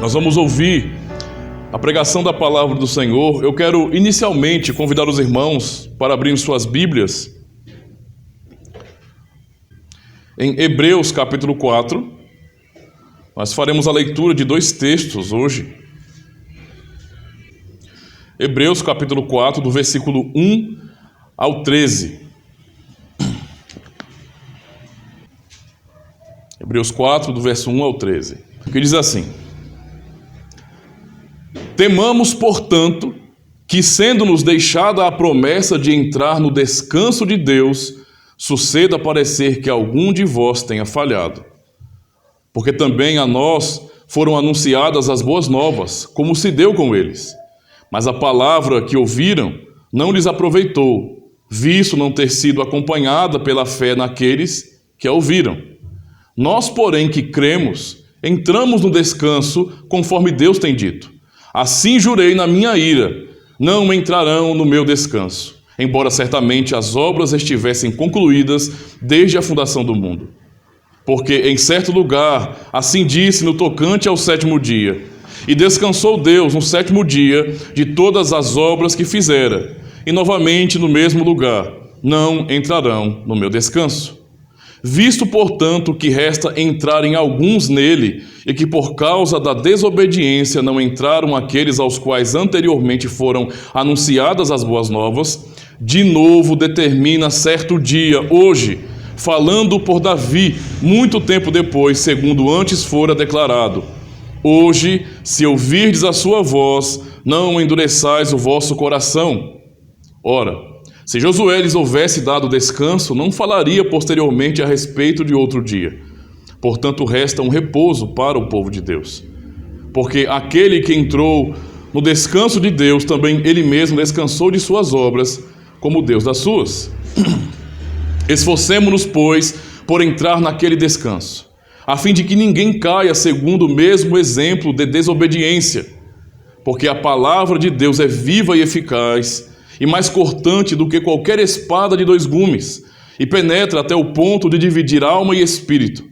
Nós vamos ouvir a pregação da palavra do Senhor. Eu quero inicialmente convidar os irmãos para abrirem suas Bíblias em Hebreus capítulo 4. Nós faremos a leitura de dois textos hoje. Hebreus capítulo 4, do versículo 1 ao 13. Hebreus 4, do verso 1 ao 13. Que diz assim: Temamos, portanto, que, sendo-nos deixada a promessa de entrar no descanso de Deus, suceda parecer que algum de vós tenha falhado. Porque também a nós foram anunciadas as boas novas, como se deu com eles. Mas a palavra que ouviram não lhes aproveitou, visto não ter sido acompanhada pela fé naqueles que a ouviram. Nós, porém, que cremos, entramos no descanso, conforme Deus tem dito. Assim jurei na minha ira, não entrarão no meu descanso, embora certamente as obras estivessem concluídas desde a fundação do mundo. Porque em certo lugar, assim disse no tocante ao sétimo dia, e descansou Deus no sétimo dia de todas as obras que fizera, e novamente no mesmo lugar, não entrarão no meu descanso. Visto, portanto, que resta entrarem alguns nele, e que por causa da desobediência não entraram aqueles aos quais anteriormente foram anunciadas as boas novas, de novo determina certo dia, hoje, falando por Davi, muito tempo depois, segundo antes fora declarado: Hoje, se ouvirdes a sua voz, não endureçais o vosso coração. Ora, se Josué lhes houvesse dado descanso, não falaria posteriormente a respeito de outro dia. Portanto, resta um repouso para o povo de Deus. Porque aquele que entrou no descanso de Deus, também ele mesmo descansou de suas obras, como Deus das suas. Esforcemo-nos, pois, por entrar naquele descanso, a fim de que ninguém caia segundo o mesmo exemplo de desobediência. Porque a palavra de Deus é viva e eficaz, e mais cortante do que qualquer espada de dois gumes, e penetra até o ponto de dividir alma e espírito,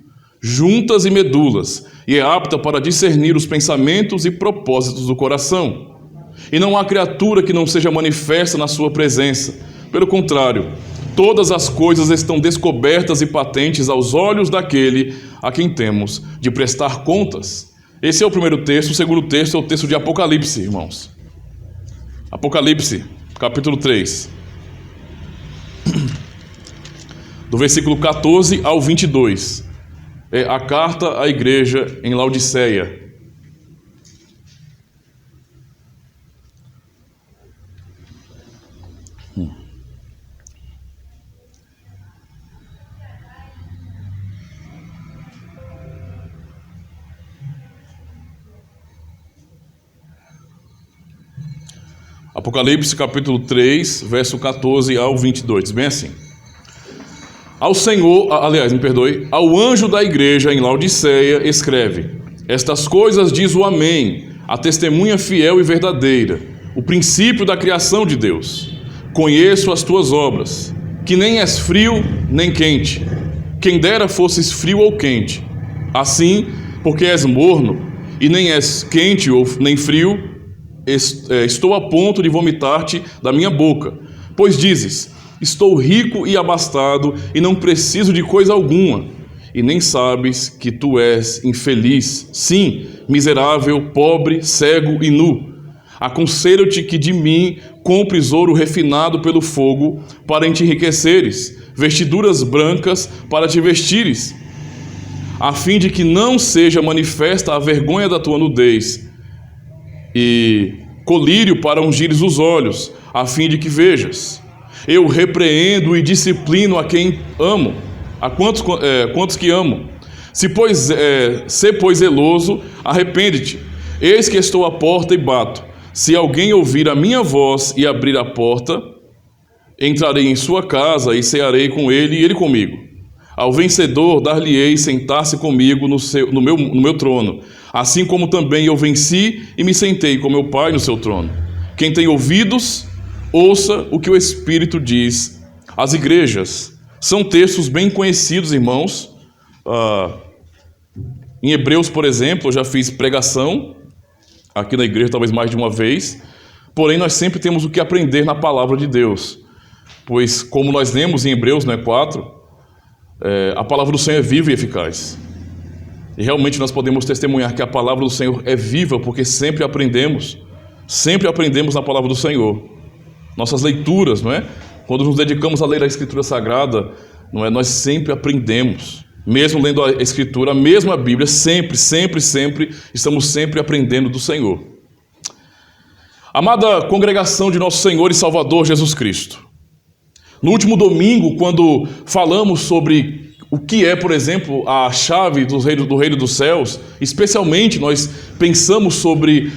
juntas e medulas, e é apta para discernir os pensamentos e propósitos do coração. E não há criatura que não seja manifesta na sua presença. Pelo contrário, todas as coisas estão descobertas e patentes aos olhos daquele a quem temos de prestar contas. Esse é o primeiro texto. O segundo texto é o texto de Apocalipse, irmãos. Apocalipse, capítulo 3, do versículo 14 ao 22. É a carta à igreja em Laodiceia. Apocalipse capítulo 3, verso 14 ao 22, diz bem assim: Ao anjo da igreja em Laodiceia escreve: Estas coisas diz o Amém, a testemunha fiel e verdadeira, o princípio da criação de Deus. Conheço as tuas obras, que nem és frio nem quente. Quem dera fosses frio ou quente. Assim, porque és morno, e nem és quente ou nem frio, estou a ponto de vomitar-te da minha boca. Pois dizes: Estou rico e abastado, e não preciso de coisa alguma, e nem sabes que tu és infeliz, sim, miserável, pobre, cego e nu. Aconselho-te que de mim compres ouro refinado pelo fogo, para te enriqueceres, vestiduras brancas para te vestires, a fim de que não seja manifesta a vergonha da tua nudez, e colírio para ungires os olhos, a fim de que vejas. Eu repreendo e disciplino a quem amo, a quantos que amo. Se, pois zeloso, arrepende-te. Eis que estou à porta e bato. Se alguém ouvir a minha voz e abrir a porta, entrarei em sua casa e cearei com ele e ele comigo. Ao vencedor dar-lhe-ei sentar-se comigo no meu trono, assim como também eu venci e me sentei com meu Pai no seu trono. Quem tem ouvidos, ouça o que o Espírito diz às igrejas. São textos bem conhecidos, irmãos. Em Hebreus, por exemplo, eu já fiz pregação aqui na igreja talvez mais de uma vez, porém nós sempre temos o que aprender na palavra de Deus, pois como nós lemos em Hebreus 4, a palavra do Senhor é viva e eficaz. E realmente nós podemos testemunhar que a palavra do Senhor é viva, porque sempre aprendemos na palavra do Senhor. Nossas leituras, não é? Quando nos dedicamos a ler a Escritura Sagrada, não é? Nós sempre aprendemos. Mesmo lendo a Escritura, a mesma Bíblia, sempre estamos sempre aprendendo do Senhor. Amada congregação de nosso Senhor e Salvador Jesus Cristo, no último domingo, quando falamos sobre o que é, por exemplo, a chave do reino dos céus, especialmente nós pensamos sobre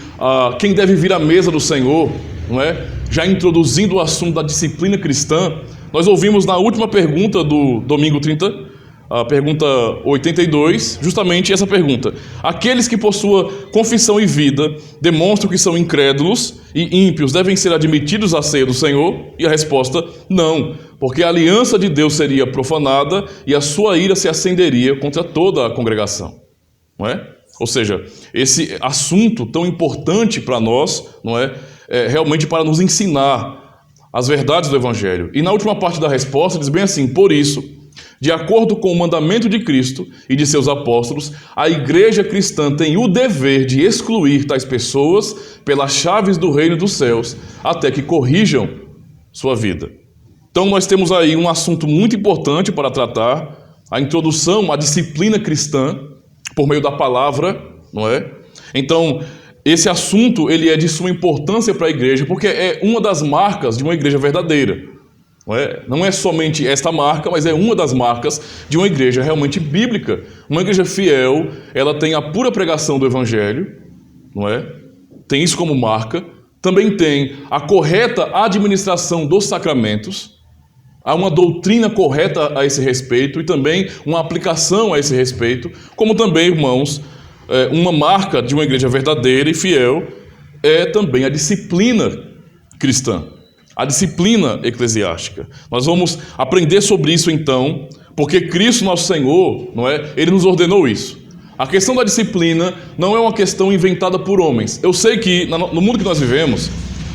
quem deve vir à mesa do Senhor, não é? Já introduzindo o assunto da disciplina cristã, nós ouvimos na última pergunta do domingo 30, a pergunta 82, justamente essa pergunta: aqueles que por sua confissão e vida demonstram que são incrédulos e ímpios devem ser admitidos à ceia do Senhor? E a resposta: não, porque a aliança de Deus seria profanada e a sua ira se acenderia contra toda a congregação, não é? Ou seja, esse assunto tão importante para nós, não é? Realmente para nos ensinar as verdades do Evangelho. E na última parte da resposta diz bem assim: por isso, de acordo com o mandamento de Cristo e de seus apóstolos, a igreja cristã tem o dever de excluir tais pessoas pelas chaves do reino dos céus, até que corrijam sua vida. Então nós temos aí um assunto muito importante para tratar, a introdução à disciplina cristã, por meio da palavra, não é? Então, esse assunto ele é de suma importância para a igreja, porque é uma das marcas de uma igreja verdadeira. Não é somente esta marca, mas é uma das marcas de uma igreja realmente bíblica. Uma igreja fiel, ela tem a pura pregação do Evangelho, não é? Tem isso como marca. Também tem a correta administração dos sacramentos. Há uma doutrina correta a esse respeito e também uma aplicação a esse respeito. Como também, irmãos, uma marca de uma igreja verdadeira e fiel é também a disciplina cristã. A disciplina eclesiástica. Nós vamos aprender sobre isso então, porque Cristo nosso Senhor, não é? Ele nos ordenou isso. A questão da disciplina não é uma questão inventada por homens. Eu sei que no mundo que nós vivemos,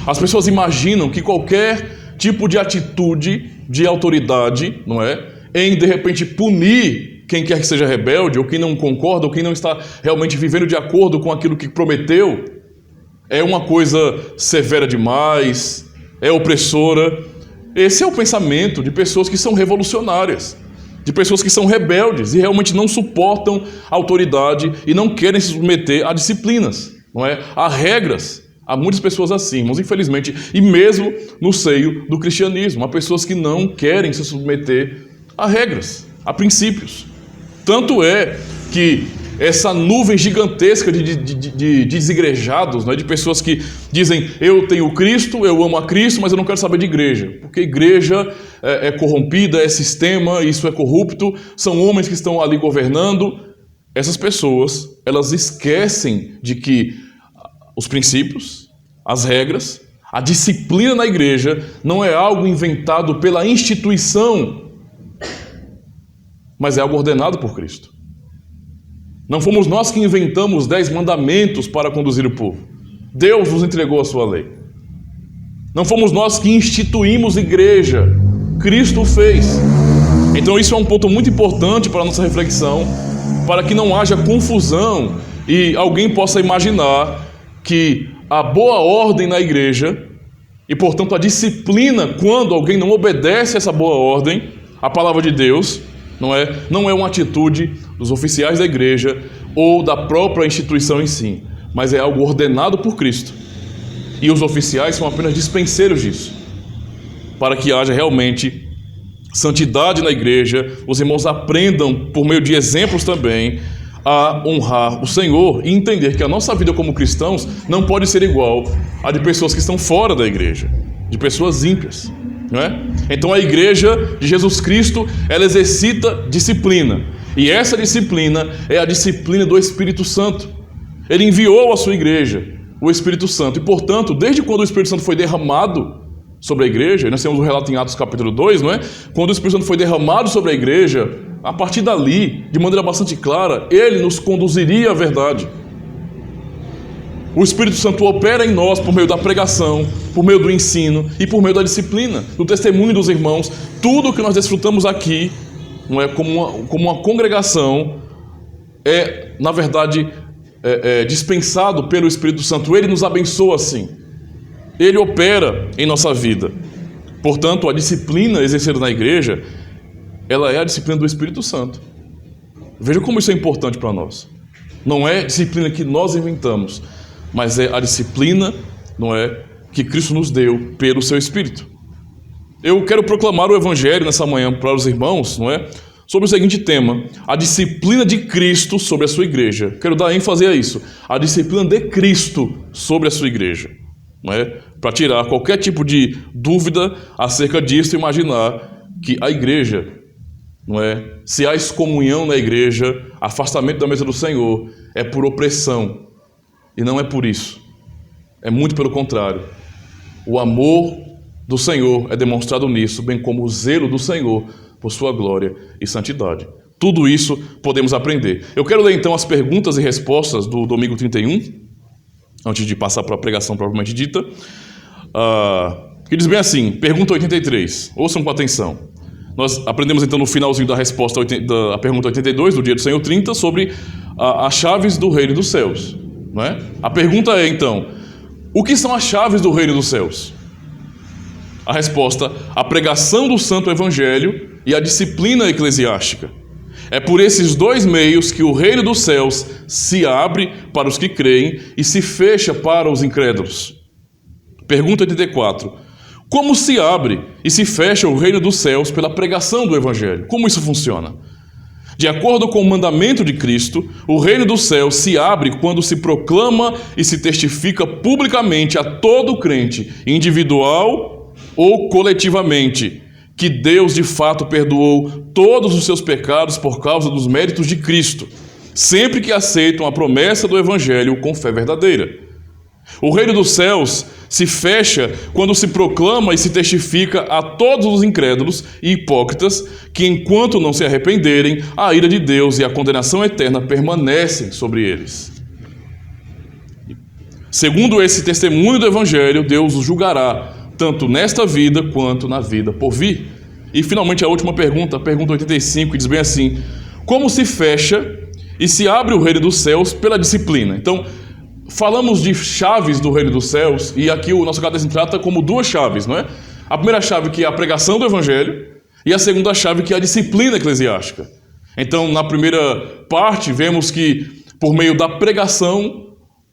as pessoas imaginam que qualquer tipo de atitude de autoridade, não é? Em de repente punir quem quer que seja rebelde, ou quem não concorda, ou quem não está realmente vivendo de acordo com aquilo que prometeu, é uma coisa severa demais, é opressora. Esse é o pensamento de pessoas que são revolucionárias, de pessoas que são rebeldes e realmente não suportam a autoridade e não querem se submeter a disciplinas, não é? A regras. Há muitas pessoas assim, mas infelizmente, e mesmo no seio do cristianismo, há pessoas que não querem se submeter a regras, a princípios. Tanto é que essa nuvem gigantesca de desigrejados, né, de pessoas que dizem: eu tenho Cristo, eu amo a Cristo, mas eu não quero saber de igreja, porque igreja é corrompida, é sistema, isso é corrupto, são homens que estão ali governando. Essas pessoas, elas esquecem de que os princípios, as regras, a disciplina na igreja não é algo inventado pela instituição, mas é algo ordenado por Cristo. Não fomos nós que inventamos 10 mandamentos para conduzir o povo. Deus nos entregou a sua lei. Não fomos nós que instituímos igreja. Cristo o fez. Então isso é um ponto muito importante para a nossa reflexão, para que não haja confusão e alguém possa imaginar que a boa ordem na igreja e, portanto, a disciplina, quando alguém não obedece essa boa ordem, a palavra de Deus, não é uma atitude dos oficiais da igreja ou da própria instituição em si, mas é algo ordenado por Cristo. E os oficiais são apenas dispenseiros disso, para que haja realmente santidade na igreja. Os irmãos aprendam, por meio de exemplos também, a honrar o Senhor e entender que a nossa vida como cristãos não pode ser igual à de pessoas que estão fora da igreja, de pessoas ímpias, não é? Então a igreja de Jesus Cristo, ela exercita disciplina, e essa disciplina é a disciplina do Espírito Santo. Ele enviou a sua igreja o Espírito Santo, e portanto, desde quando o Espírito Santo foi derramado sobre a igreja, e nós temos o relato em Atos capítulo 2, não é? Quando o Espírito Santo foi derramado sobre a igreja, a partir dali, de maneira bastante clara, ele nos conduziria à verdade. O Espírito Santo opera em nós por meio da pregação, por meio do ensino e por meio da disciplina, do testemunho dos irmãos. Tudo que nós desfrutamos aqui, não é, como uma congregação, na verdade, dispensado pelo Espírito Santo. Ele nos abençoa assim. Ele opera em nossa vida. Portanto, a disciplina exercida na igreja, ela é a disciplina do Espírito Santo. Veja como isso é importante para nós. Não é disciplina que nós inventamos, mas é a disciplina, não é, que Cristo nos deu pelo seu Espírito. Eu quero proclamar o Evangelho nessa manhã para os irmãos, não é, sobre o seguinte tema: a disciplina de Cristo sobre a sua igreja. Quero dar ênfase a isso, a disciplina de Cristo sobre a sua igreja, não é, para tirar qualquer tipo de dúvida acerca disso e imaginar que a igreja, não é, se há excomunhão na igreja, afastamento da mesa do Senhor, é por opressão. E não é por isso. É muito pelo contrário. O amor do Senhor é demonstrado nisso, bem como o zelo do Senhor por sua glória e santidade. Tudo isso podemos aprender. Eu quero ler então as perguntas e respostas do domingo 31, antes de passar para a pregação propriamente dita, que diz bem assim, pergunta 83. Ouçam com atenção. Nós aprendemos então no finalzinho da resposta da pergunta 82, do dia do Senhor 30, sobre as chaves do reino dos céus. Não é? A pergunta é então, o que são as chaves do reino dos céus? A resposta, a pregação do Santo Evangelho e a disciplina eclesiástica. É por esses dois meios que o reino dos céus se abre para os que creem e se fecha para os incrédulos. Pergunta 84. Como se abre e se fecha o reino dos céus pela pregação do Evangelho? Como isso funciona? De acordo com o mandamento de Cristo, o reino dos céus se abre quando se proclama e se testifica publicamente a todo crente, individual ou coletivamente, que Deus de fato perdoou todos os seus pecados por causa dos méritos de Cristo, sempre que aceitam a promessa do Evangelho com fé verdadeira. O reino dos céus se fecha quando se proclama e se testifica a todos os incrédulos e hipócritas que, enquanto não se arrependerem, a ira de Deus e a condenação eterna permanecem sobre eles. Segundo esse testemunho do Evangelho, Deus os julgará, tanto nesta vida quanto na vida por vir. E finalmente a última pergunta, a pergunta 85, que diz bem assim: como se fecha e se abre o reino dos céus pela disciplina? Então, falamos de chaves do reino dos céus, e aqui o nosso catecismo trata como duas chaves, não é? A primeira chave, que é a pregação do Evangelho, e a segunda chave, que é a disciplina eclesiástica. Então, na primeira parte, vemos que, por meio da pregação,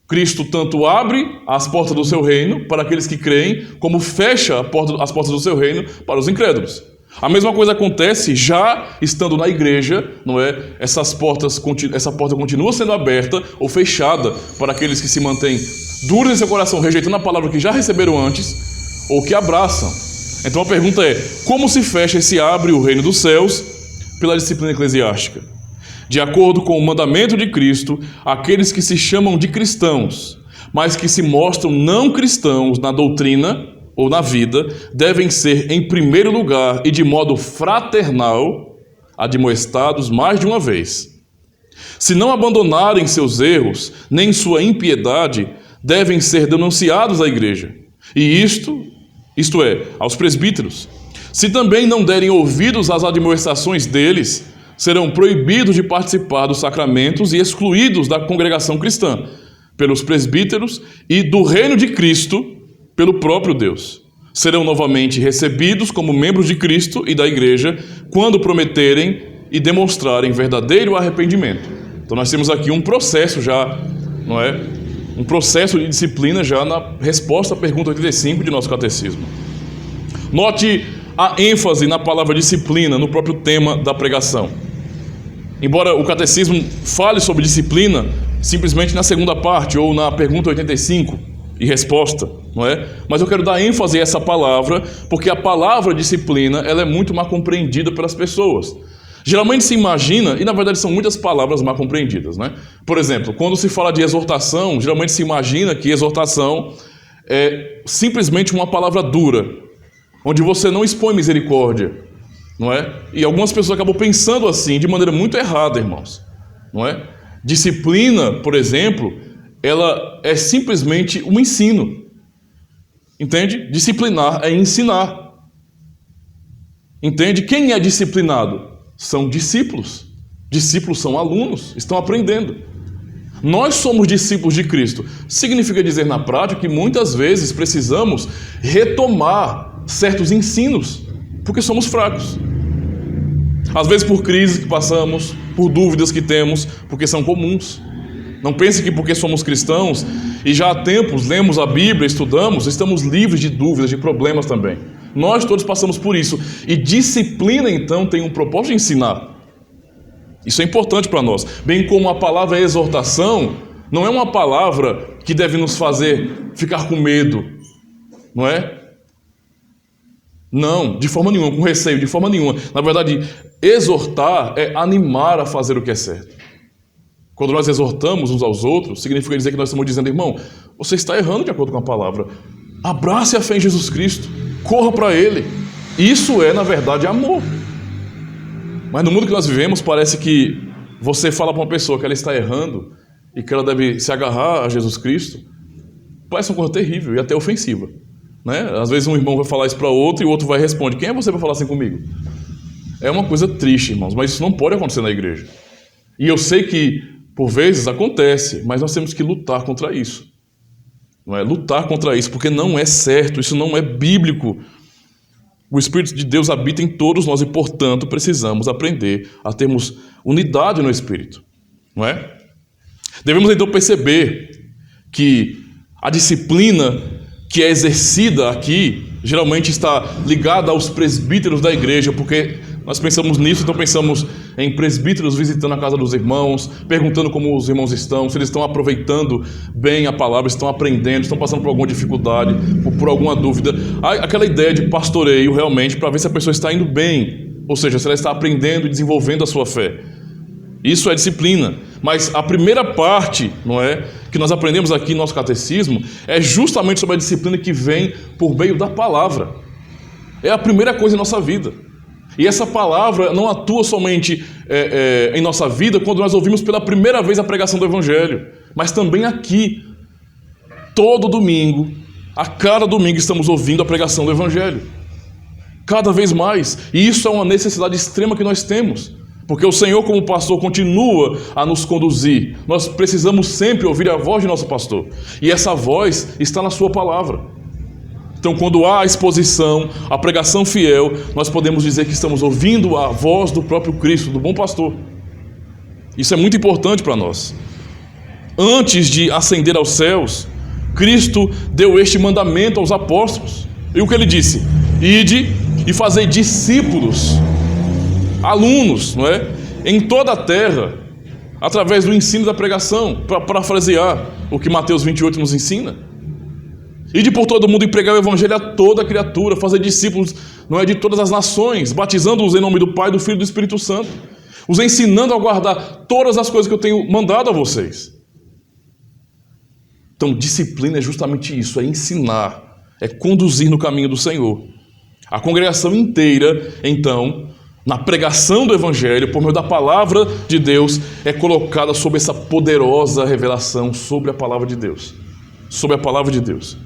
Cristo tanto abre as portas do seu reino para aqueles que creem, como fecha as portas do seu reino para os incrédulos. A mesma coisa acontece já estando na igreja, não é? Essa porta continua sendo aberta ou fechada para aqueles que se mantêm duros em seu coração, rejeitando a palavra que já receberam antes, ou que abraçam. Então a pergunta é, como se fecha e se abre o reino dos céus pela disciplina eclesiástica? De acordo com o mandamento de Cristo, aqueles que se chamam de cristãos, mas que se mostram não cristãos na doutrina ou na vida, devem ser, em primeiro lugar e de modo fraternal, admoestados mais de uma vez. Se não abandonarem seus erros, nem sua impiedade, devem ser denunciados à igreja. E isto é, aos presbíteros. Se também não derem ouvidos às admoestações deles, serão proibidos de participar dos sacramentos e excluídos da congregação cristã, pelos presbíteros e do reino de Cristo, pelo próprio Deus. Serão novamente recebidos como membros de Cristo e da igreja quando prometerem e demonstrarem verdadeiro arrependimento. Então nós temos aqui um processo já, não é? Um processo de disciplina já na resposta à pergunta 85 de nosso catecismo. Note a ênfase na palavra disciplina no próprio tema da pregação. Embora o catecismo fale sobre disciplina simplesmente na segunda parte ou na pergunta 85, e resposta, não é? Mas eu quero dar ênfase a essa palavra, porque a palavra disciplina, ela é muito mal compreendida pelas pessoas. Geralmente se imagina, e na verdade são muitas palavras mal compreendidas, né? Por exemplo, quando se fala de exortação, geralmente se imagina que exortação é simplesmente uma palavra dura, onde você não expõe misericórdia, não é? E algumas pessoas acabam pensando assim, de maneira muito errada, irmãos, não é? Disciplina, por exemplo, ela é simplesmente um ensino. Entende? Disciplinar é ensinar. Entende? Quem é disciplinado? São discípulos. Discípulos são alunos, estão aprendendo. Nós somos discípulos de Cristo. Significa dizer na prática que muitas vezes precisamos retomar certos ensinos, porque somos fracos. Às vezes por crises que passamos, por dúvidas que temos, porque são comuns. Não pense que porque somos cristãos e já há tempos lemos a Bíblia, estudamos, estamos livres de dúvidas, de problemas também. Nós todos passamos por isso. E disciplina, então, tem um propósito de ensinar. Isso é importante para nós. Bem como a palavra exortação não é uma palavra que deve nos fazer ficar com medo, não é? Não, de forma nenhuma, com receio, de forma nenhuma. Na verdade, exortar é animar a fazer o que é certo. Quando nós exortamos uns aos outros, significa dizer que nós estamos dizendo, irmão, você está errando de acordo com a palavra. Abrace a fé em Jesus Cristo, corra para Ele. Isso é, na verdade, amor. Mas no mundo que nós vivemos, parece que você fala para uma pessoa que ela está errando e que ela deve se agarrar a Jesus Cristo. Parece uma coisa terrível e até ofensiva, né? Às vezes um irmão vai falar isso para outro e o outro vai responder, quem é você para falar assim comigo? É uma coisa triste, irmãos, mas isso não pode acontecer na igreja. E eu sei que, por vezes, acontece, mas nós temos que lutar contra isso. Não é? Lutar contra isso, porque não é certo, isso não é bíblico. O Espírito de Deus habita em todos nós e, portanto, precisamos aprender a termos unidade no Espírito. Não é? Devemos, então, perceber que a disciplina que é exercida aqui, geralmente está ligada aos presbíteros da igreja, porque nós pensamos nisso, então pensamos em presbíteros visitando a casa dos irmãos, perguntando como os irmãos estão, se eles estão aproveitando bem a palavra, estão aprendendo, estão passando por alguma dificuldade, por alguma dúvida. Há aquela ideia de pastoreio realmente para ver se a pessoa está indo bem, ou seja, se ela está aprendendo e desenvolvendo a sua fé. Isso é disciplina. Mas a primeira parte, não é, que nós aprendemos aqui no nosso catecismo é justamente sobre a disciplina que vem por meio da palavra. É a primeira coisa em nossa vida. E essa palavra não atua somente em nossa vida quando nós ouvimos pela primeira vez a pregação do Evangelho, mas também aqui, todo domingo, a cada domingo estamos ouvindo a pregação do Evangelho. Cada vez mais. E isso é uma necessidade extrema que nós temos. Porque o Senhor, como pastor, continua a nos conduzir. Nós precisamos sempre ouvir a voz de nosso pastor. E essa voz está na sua palavra. Então, quando há a exposição, a pregação fiel, nós podemos dizer que estamos ouvindo a voz do próprio Cristo, do bom pastor. Isso é muito importante para nós. Antes de ascender aos céus, Cristo deu este mandamento aos apóstolos. E o que ele disse? Ide e fazei discípulos, alunos, não é? Em toda a terra, através do ensino da pregação, para parafrasear o que Mateus 28 nos ensina. Ide por todo mundo e pregar o Evangelho a toda criatura, fazer discípulos, não é, de todas as nações, batizando-os em nome do Pai, do Filho e do Espírito Santo, os ensinando a guardar todas as coisas que eu tenho mandado a vocês. Então, disciplina é justamente isso, é ensinar, é conduzir no caminho do Senhor. A congregação inteira, então, na pregação do Evangelho, por meio da palavra de Deus, é colocada sob essa poderosa revelação sobre a palavra de Deus. Sobre a palavra de Deus.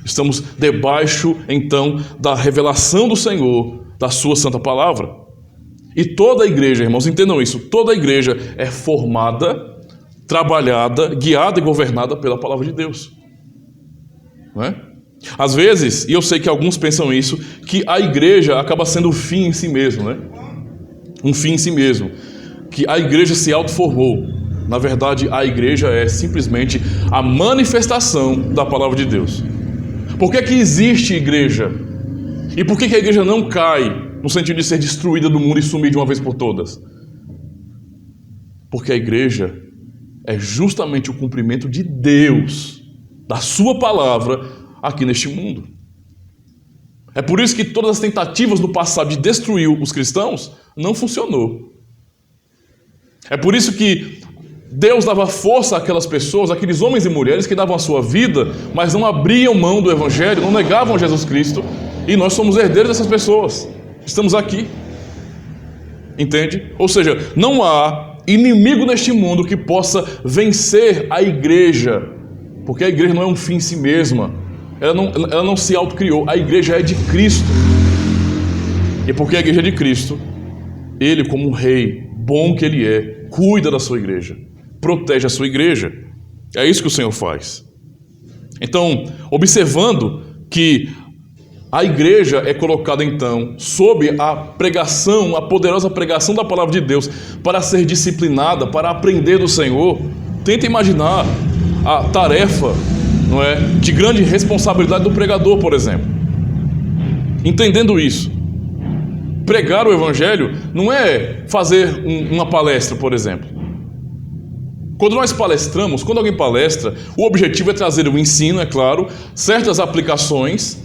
Estamos debaixo, então, da revelação do Senhor, da sua santa palavra. E toda a igreja, irmãos, entendam isso, toda a igreja é formada, trabalhada, guiada e governada pela palavra de Deus. Não é? Às vezes, e eu sei que alguns pensam isso, que a igreja acaba sendo o fim em si mesmo, né? Um fim em si mesmo, que a igreja se autoformou. Na verdade, a igreja é simplesmente a manifestação da palavra de Deus. Por que que existe igreja? E por que que a igreja não cai, no sentido de ser destruída do mundo e sumir de uma vez por todas? Porque a igreja é justamente o cumprimento de Deus, da sua palavra, aqui neste mundo. É por isso que todas as tentativas no passado de destruir os cristãos não funcionou. É por isso que Deus dava força àquelas pessoas, àqueles homens e mulheres que davam a sua vida, mas não abriam mão do Evangelho, não negavam Jesus Cristo, e nós somos herdeiros dessas pessoas. Estamos aqui. Entende? Ou seja, não há inimigo neste mundo que possa vencer a igreja Porque a igreja não é um fim em si mesma. Ela não se autocriou. A igreja é de Cristo. E porque a igreja é de Cristo, Ele, como um rei bom que Ele é, cuida da sua igreja, protege a sua igreja. É isso que o Senhor faz. Então, observando que a igreja é colocada então sob a pregação, a poderosa pregação da palavra de Deus, para ser disciplinada, para aprender do Senhor. Tenta imaginar a tarefa, não é, de grande responsabilidade do pregador, por exemplo. Entendendo isso, pregar o evangelho não é fazer uma palestra, por exemplo. Quando nós palestramos, quando alguém palestra, o objetivo é trazer o ensino, é claro, certas aplicações,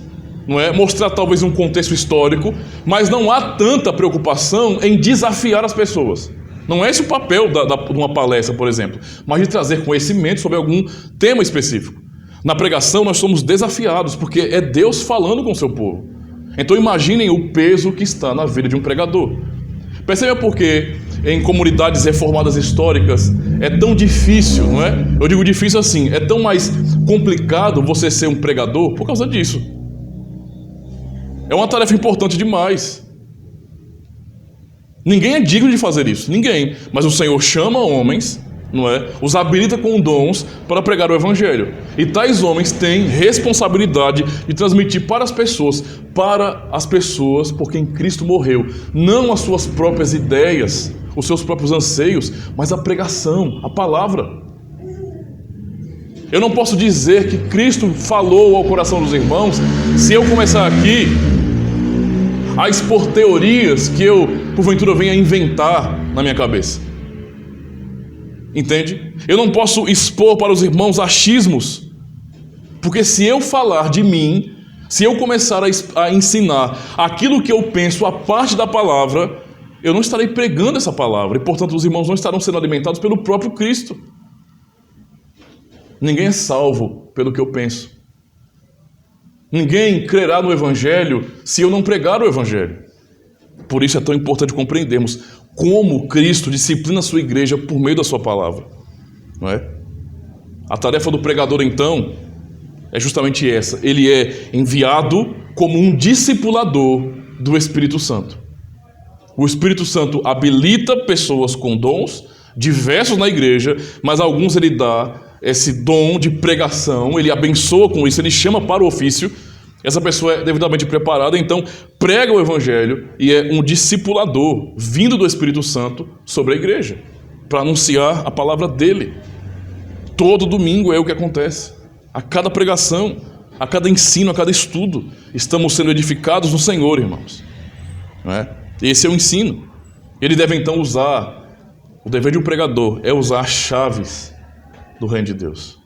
não é? Mostrar talvez um contexto histórico, mas não há tanta preocupação em desafiar as pessoas. Não é esse o papel de uma palestra, por exemplo, mas de trazer conhecimento sobre algum tema específico. Na pregação nós somos desafiados, porque é Deus falando com o seu povo. Então imaginem o peso que está na vida de um pregador. Perceba por que em comunidades reformadas históricas é tão difícil, não é? Eu digo difícil assim, é tão mais complicado você ser um pregador por causa disso. É uma tarefa importante demais. Ninguém é digno de fazer isso, ninguém. Mas o Senhor chama homens, não é? Os habilita com dons para pregar o evangelho. E tais homens têm responsabilidade de transmitir para as pessoas por quem Cristo morreu. Não as suas próprias ideias, os seus próprios anseios, mas a pregação, a palavra. Eu não posso dizer que Cristo falou ao coração dos irmãos se eu começar aqui a expor teorias que eu, porventura, venha inventar na minha cabeça. Entende? Eu não posso expor para os irmãos achismos, porque se eu falar de mim, se eu começar a ensinar aquilo que eu penso a parte da palavra, eu não estarei pregando essa palavra, e portanto os irmãos não estarão sendo alimentados pelo próprio Cristo. Ninguém é salvo pelo que eu penso. Ninguém crerá no Evangelho se eu não pregar o Evangelho. Por isso é tão importante compreendermos como Cristo disciplina a sua igreja por meio da sua palavra, não é? A tarefa do pregador, então, é justamente essa. Ele é enviado como um discipulador do Espírito Santo. O Espírito Santo habilita pessoas com dons diversos na igreja, mas alguns ele dá esse dom de pregação, ele abençoa com isso, ele chama para o ofício. Essa pessoa é devidamente preparada, então prega o evangelho e é um discipulador vindo do Espírito Santo sobre a igreja, para anunciar a palavra dele. Todo domingo é o que acontece. A cada pregação, a cada ensino, a cada estudo, estamos sendo edificados no Senhor, irmãos. Não é? Esse é o ensino. Ele deve então usar, o dever de um pregador é usar as chaves do reino de Deus.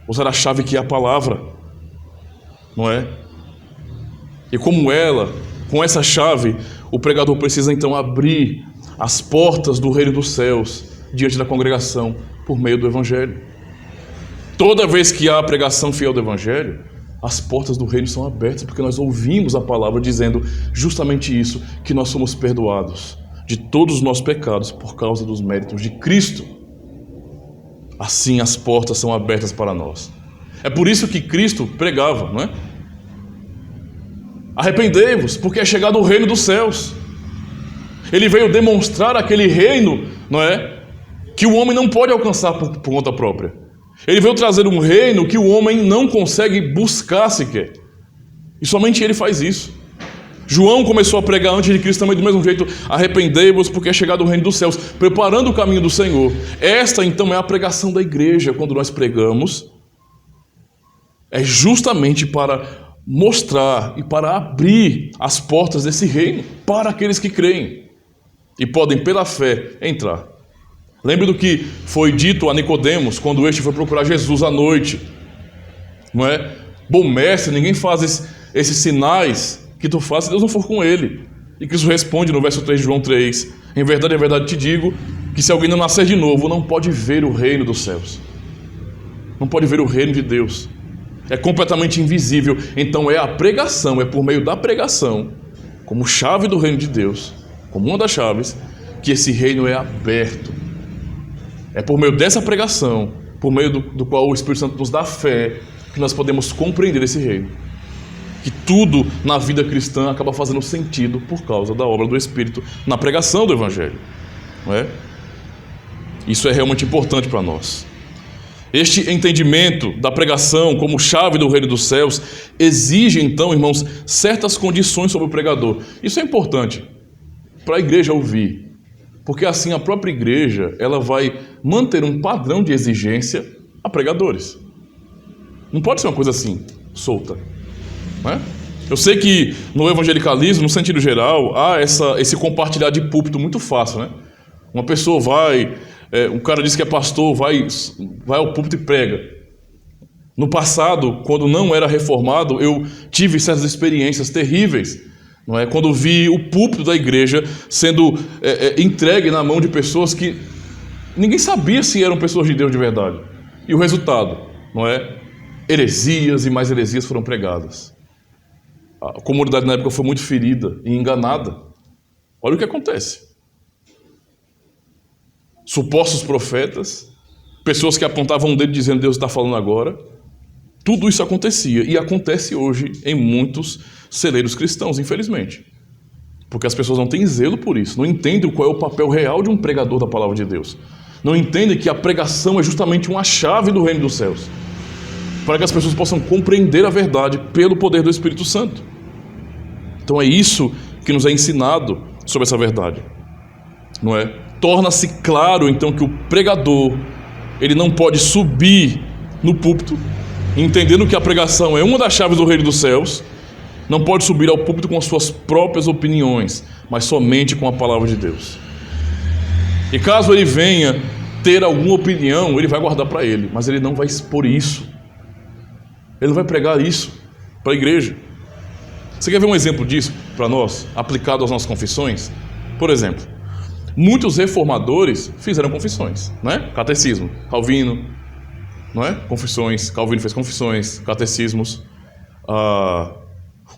Usar a chave que é a palavra, não é? E com essa chave, o pregador precisa então abrir as portas do reino dos céus diante da congregação por meio do evangelho. Toda vez que há a pregação fiel do evangelho, as portas do reino são abertas, porque nós ouvimos a palavra dizendo justamente isso, que nós somos perdoados de todos os nossos pecados por causa dos méritos de Cristo. Assim as portas são abertas para nós. É por isso que Cristo pregava, não é? Arrependei-vos, porque é chegado o reino dos céus. Ele veio demonstrar aquele reino, não é? Que o homem não pode alcançar por conta própria. Ele veio trazer um reino que o homem não consegue buscar sequer. E somente ele faz isso. João começou a pregar antes de Cristo também do mesmo jeito. Arrependei-vos, porque é chegado o reino dos céus, preparando o caminho do Senhor. Esta então é a pregação da igreja. Quando nós pregamos, é justamente para mostrar e para abrir as portas desse reino para aqueles que creem e podem pela fé entrar. Lembre do que foi dito a Nicodemos quando este foi procurar Jesus à noite, não é? Bom mestre, ninguém faz esses sinais que tu fazes se Deus não for com ele. E Cristo responde no verso 3 de João 3: em verdade te digo que se alguém não nascer de novo, não pode ver o reino dos céus, não pode ver o reino de Deus. É completamente invisível. Então é a pregação, é por meio da pregação, como chave do reino de Deus, como uma das chaves, que esse reino é aberto. É por meio dessa pregação por meio do qual o Espírito Santo nos dá fé, que nós podemos compreender esse reino. Que tudo na vida cristã acaba fazendo sentido por causa da obra do Espírito na pregação do Evangelho. Não é? Isso é realmente importante para nós. Este entendimento da pregação como chave do reino dos céus exige, então, irmãos, certas condições sobre o pregador. Isso é importante para a igreja ouvir, porque assim a própria igreja ela vai manter um padrão de exigência a pregadores. Não pode ser uma coisa assim, solta. Não é? Eu sei que no evangelicalismo, no sentido geral, há esse compartilhar de púlpito muito fácil, né? Uma pessoa um cara diz que é pastor, vai ao púlpito e prega. No passado, quando não era reformado, eu tive certas experiências terríveis, não é? Quando vi o púlpito da igreja sendo entregue na mão de pessoas que ninguém sabia se eram pessoas de Deus de verdade. E o resultado, não é? Heresias e mais heresias foram pregadas. A comunidade na época foi muito ferida e enganada. Olha o que acontece. Supostos profetas, pessoas que apontavam o dedo dizendo Deus está falando agora. Tudo isso acontecia e acontece hoje em muitos celeiros cristãos, infelizmente. Porque as pessoas não têm zelo por isso, não entendem qual é o papel real de um pregador da palavra de Deus. Não entendem que a pregação é justamente uma chave do reino dos céus, para que as pessoas possam compreender a verdade pelo poder do Espírito Santo. Então é isso que nos é ensinado sobre essa verdade, não é? Torna-se claro, então, que o pregador, ele não pode subir no púlpito, entendendo que a pregação é uma das chaves do reino dos céus, não pode subir ao púlpito com as suas próprias opiniões, mas somente com a palavra de Deus. E caso ele venha ter alguma opinião, ele vai guardar para ele, mas ele não vai expor isso. Ele não vai pregar isso para a igreja. Você quer ver um exemplo disso para nós, aplicado às nossas confissões? Por exemplo, muitos reformadores fizeram confissões, não é? Catecismo, Calvino, não é? Confissões, Calvino fez confissões, catecismos.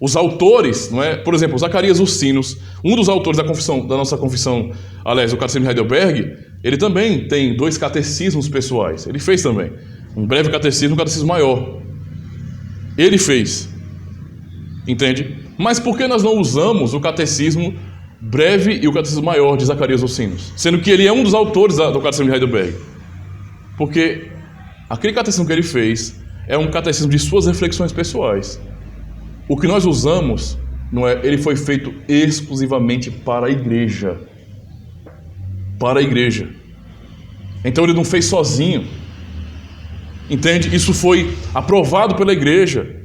Os autores, não é? Por exemplo, Zacarias Ursinos, um dos autores da nossa confissão, aliás, do Catecismo de Heidelberg, ele também tem 2 catecismos pessoais. Ele fez também um breve catecismo e um catecismo maior. Ele fez, entende? Mas por que nós não usamos o catecismo breve e o catecismo maior de Zacarias Ursinos, sendo que ele é um dos autores do Catecismo de Heidelberg? Porque aquele catecismo que ele fez é um catecismo de suas reflexões pessoais. O que nós usamos, não é? Ele foi feito exclusivamente para a igreja. Para a igreja. Então ele não fez sozinho. Entende? Isso foi aprovado pela igreja.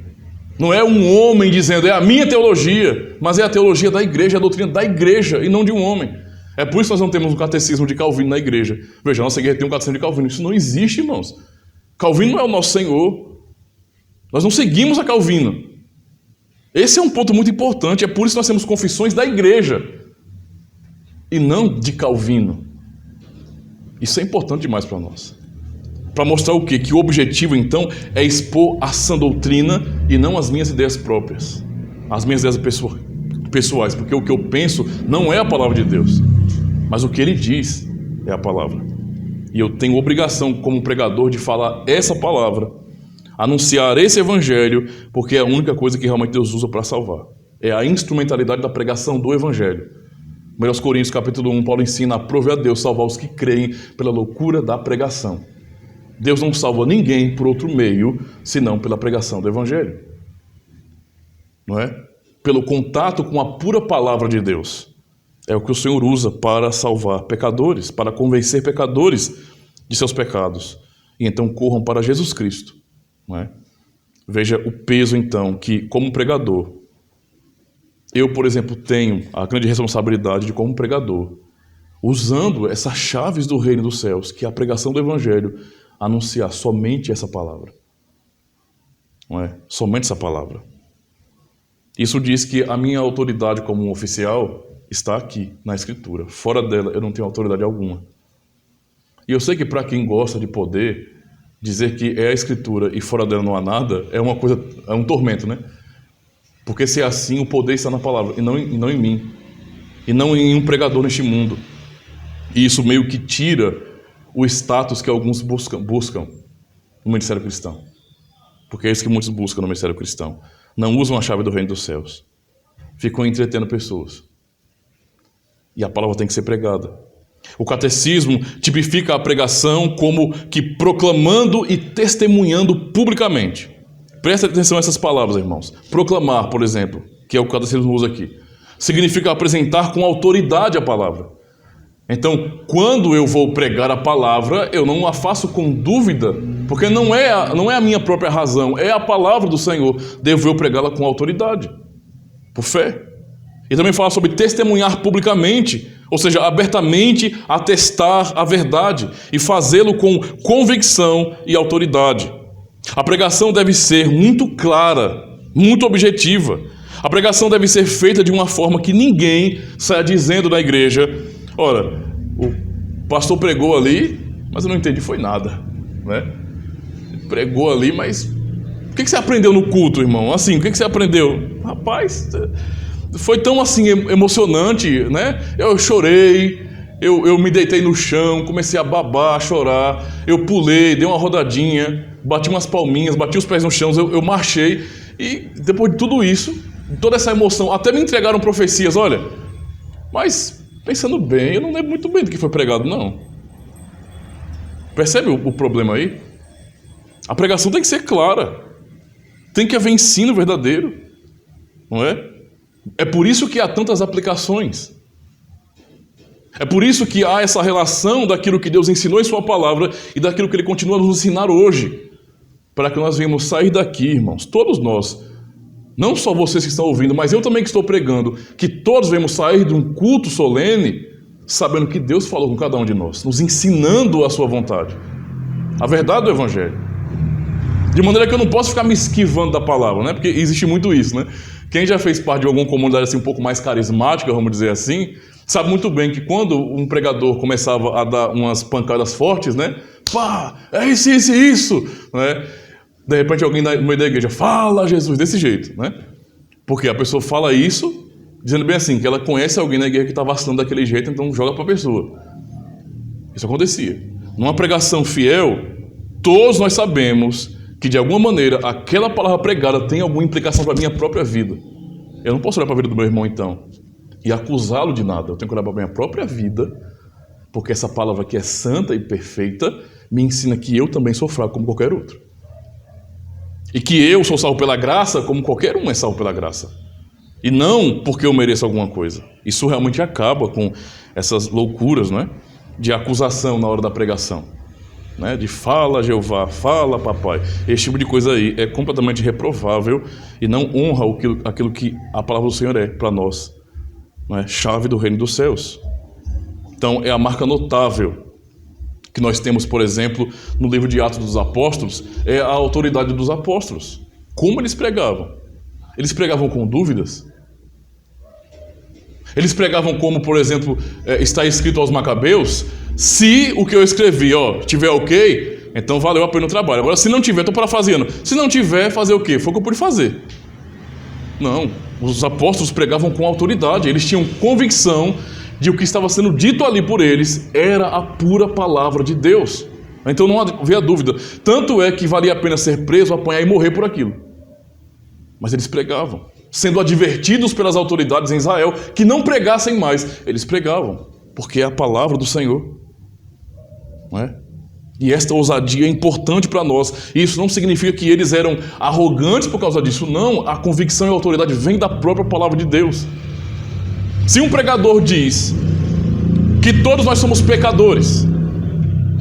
Não é um homem dizendo, é a minha teologia, mas é a teologia da igreja, a doutrina da igreja e não de um homem. É por isso que nós não temos um catecismo de Calvino na igreja. Veja, a nossa igreja tem um catecismo de Calvino. Isso não existe, irmãos. Calvino não é o nosso Senhor. Nós não seguimos a Calvino. Esse é um ponto muito importante. É por isso que nós temos confissões da igreja e não de Calvino. Isso é importante demais para nós. Para mostrar o quê? Que o objetivo, então, é expor a sã doutrina e não as minhas ideias próprias. As minhas ideias pessoais. Porque o que eu penso não é a palavra de Deus. Mas o que ele diz é a palavra. E eu tenho obrigação, como pregador, de falar essa palavra, anunciar esse evangelho, porque é a única coisa que realmente Deus usa para salvar. É a instrumentalidade da pregação do evangelho. 1 Coríntios capítulo 1, Paulo ensina: aprove a Deus salvar os que creem pela loucura da pregação. Deus não salva ninguém por outro meio, senão pela pregação do evangelho. Não é? Pelo contato com a pura palavra de Deus. É o que o Senhor usa para salvar pecadores, para convencer pecadores de seus pecados. E então corram para Jesus Cristo. Não é? Veja o peso, então, que como pregador, eu, por exemplo, tenho a grande responsabilidade de, como pregador, usando essas chaves do reino dos céus, que é a pregação do evangelho, anunciar somente essa palavra. Não é? Somente essa palavra. Isso diz que a minha autoridade como um oficial está aqui, na Escritura. Fora dela, eu não tenho autoridade alguma. E eu sei que para quem gosta de poder, dizer que é a Escritura e fora dela não há nada, é uma coisa, é um tormento, né? Porque se é assim, o poder está na palavra, e não em mim. E não em um pregador neste mundo. E isso meio que tira o status que alguns buscam. no ministério cristão. Porque é isso que muitos buscam no ministério cristão. Não usam a chave do reino dos céus. Ficam entretendo pessoas. E a palavra tem que ser pregada. O catecismo tipifica a pregação como que proclamando e testemunhando publicamente. Presta atenção a essas palavras, irmãos. Proclamar, por exemplo, que é o que o catecismo usa aqui, significa apresentar com autoridade a palavra. Então, quando eu vou pregar a palavra, eu não a faço com dúvida, porque não é a minha própria razão, é a palavra do Senhor. Devo eu pregá-la com autoridade, por fé. E também fala sobre testemunhar publicamente, ou seja, abertamente atestar a verdade e fazê-lo com convicção e autoridade. A pregação deve ser muito clara, muito objetiva. A pregação deve ser feita de uma forma que ninguém saia dizendo na igreja: ora, o pastor pregou ali, mas eu não entendi, foi nada, né? Pregou ali, mas o que você aprendeu no culto, irmão? Assim, o que você aprendeu? Rapaz, foi tão assim emocionante, né? Eu chorei, eu me deitei no chão, comecei a babar, a chorar, eu pulei, dei uma rodadinha, bati umas palminhas, bati os pés no chão, eu marchei, e depois de tudo isso, toda essa emoção, até me entregaram profecias, olha, mas pensando bem, eu não lembro muito bem do que foi pregado, não. Percebe o problema aí? A pregação tem que ser clara, tem que haver ensino verdadeiro, não é? É por isso que há tantas aplicações. É por isso que há essa relação daquilo que Deus ensinou em sua palavra e daquilo que Ele continua a nos ensinar hoje, para que nós venhamos sair daqui, irmãos, todos nós, não só vocês que estão ouvindo, mas eu também que estou pregando, que todos venhamos sair de um culto solene, sabendo que Deus falou com cada um de nós, nos ensinando a sua vontade, a verdade do Evangelho. De maneira que eu não posso ficar me esquivando da palavra, né? Porque existe muito isso, né? Quem já fez parte de alguma comunidade assim, um pouco mais carismática, vamos dizer assim, sabe muito bem que quando um pregador começava a dar umas pancadas fortes, né? Pá, é isso, né? De repente alguém no meio da igreja fala Jesus desse jeito, né? Porque a pessoa fala isso, dizendo bem assim, que ela conhece alguém na igreja que está vacilando daquele jeito, então joga para a pessoa. Isso acontecia. Numa pregação fiel, todos nós sabemos que de alguma maneira aquela palavra pregada tem alguma implicação para a minha própria vida. Eu não posso olhar para a vida do meu irmão então e acusá-lo de nada. Eu tenho que olhar para a minha própria vida, porque essa palavra que é santa e perfeita me ensina que eu também sou fraco como qualquer outro. E que eu sou salvo pela graça como qualquer um é salvo pela graça. E não porque eu mereço alguma coisa. Isso realmente acaba com essas loucuras, né, de acusação na hora da pregação. Né, de fala Jeová, fala papai. Esse tipo de coisa aí é completamente reprovável e não honra aquilo que a palavra do Senhor é para nós, né, chave do reino dos céus. Então é a marca notável que nós temos, por exemplo, no livro de Atos dos Apóstolos, é a autoridade dos apóstolos. Como eles pregavam? Eles pregavam com dúvidas? Eles pregavam como, por exemplo, está escrito aos Macabeus: se o que eu escrevi, tiver ok, então valeu a pena o trabalho. Agora, se não tiver, estou parafraseando. Se não tiver, fazer o quê? Foi o que eu pude fazer. Não, os apóstolos pregavam com autoridade. Eles tinham convicção de o que estava sendo dito ali por eles era a pura palavra de Deus. Então não havia dúvida. Tanto é que valia a pena ser preso, apanhar e morrer por aquilo. Mas eles pregavam, sendo advertidos pelas autoridades em Israel que não pregassem mais. Eles pregavam, porque é a palavra do Senhor. Não é? E esta ousadia é importante para nós. E isso não significa que eles eram arrogantes por causa disso. Não, a convicção e a autoridade vem da própria palavra de Deus. Se um pregador diz que todos nós somos pecadores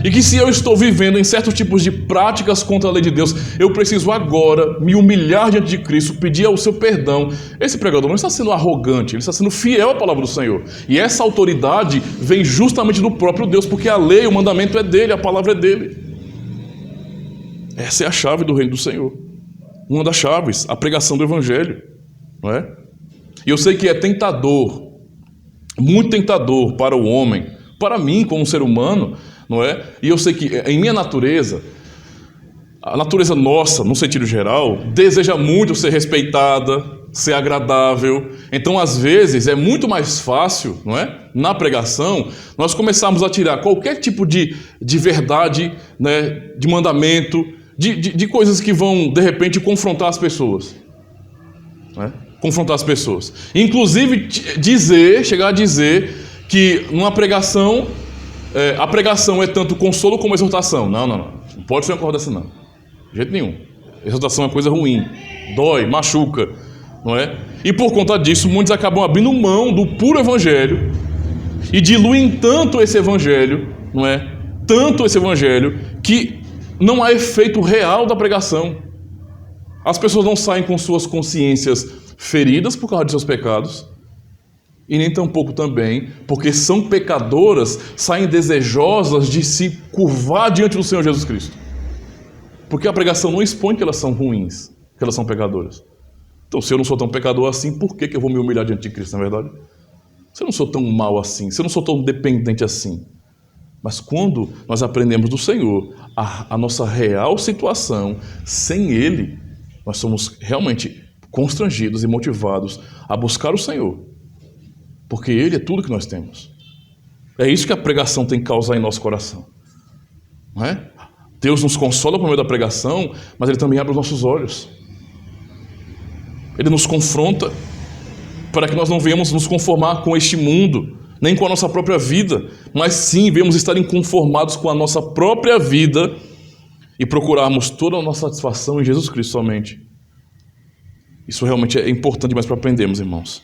e que se eu estou vivendo em certos tipos de práticas contra a lei de Deus, eu preciso agora me humilhar diante de Cristo, pedir o seu perdão, esse pregador não está sendo arrogante, ele está sendo fiel à palavra do Senhor. E essa autoridade vem justamente do próprio Deus, porque a lei, o mandamento é dele, a palavra é dele. Essa é a chave do reino do Senhor. Uma das chaves, a pregação do Evangelho, não é? E eu sei que é tentador, muito tentador para o homem, para mim como ser humano, não é? E eu sei que em minha natureza, a natureza nossa, no sentido geral, deseja muito ser respeitada, ser agradável. Então, às vezes, é muito mais fácil, não é? Na pregação, nós começarmos a tirar qualquer tipo de verdade, né, de mandamento, de coisas que vão, de repente, confrontar as pessoas. Né? Confrontar as pessoas. Inclusive, chegar a dizer que numa pregação, a pregação é tanto consolo como exortação. Não. Não pode ser uma coisa dessa, não. De jeito nenhum. Exortação é coisa ruim. Dói, machuca. Não é? E por conta disso, muitos acabam abrindo mão do puro evangelho e diluem tanto esse evangelho, não é? Tanto esse evangelho, que não há efeito real da pregação. As pessoas não saem com suas consciências feridas por causa de seus pecados, e nem tampouco também, porque são pecadoras, saem desejosas de se curvar diante do Senhor Jesus Cristo. Porque a pregação não expõe que elas são ruins, que elas são pecadoras. Então, se eu não sou tão pecador assim, por que eu vou me humilhar diante de Cristo, na verdade? Se eu não sou tão mau assim, se eu não sou tão dependente assim. Mas quando nós aprendemos do Senhor a nossa real situação, sem Ele, nós somos realmente constrangidos e motivados a buscar o Senhor. Porque Ele é tudo que nós temos. É isso que a pregação tem que causar em nosso coração. Não é? Deus nos consola por meio da pregação, mas Ele também abre os nossos olhos. Ele nos confronta para que nós não venhamos nos conformar com este mundo, nem com a nossa própria vida, mas sim venhamos estar inconformados com a nossa própria vida e procurarmos toda a nossa satisfação em Jesus Cristo somente. Isso realmente é importante demais para aprendermos, irmãos.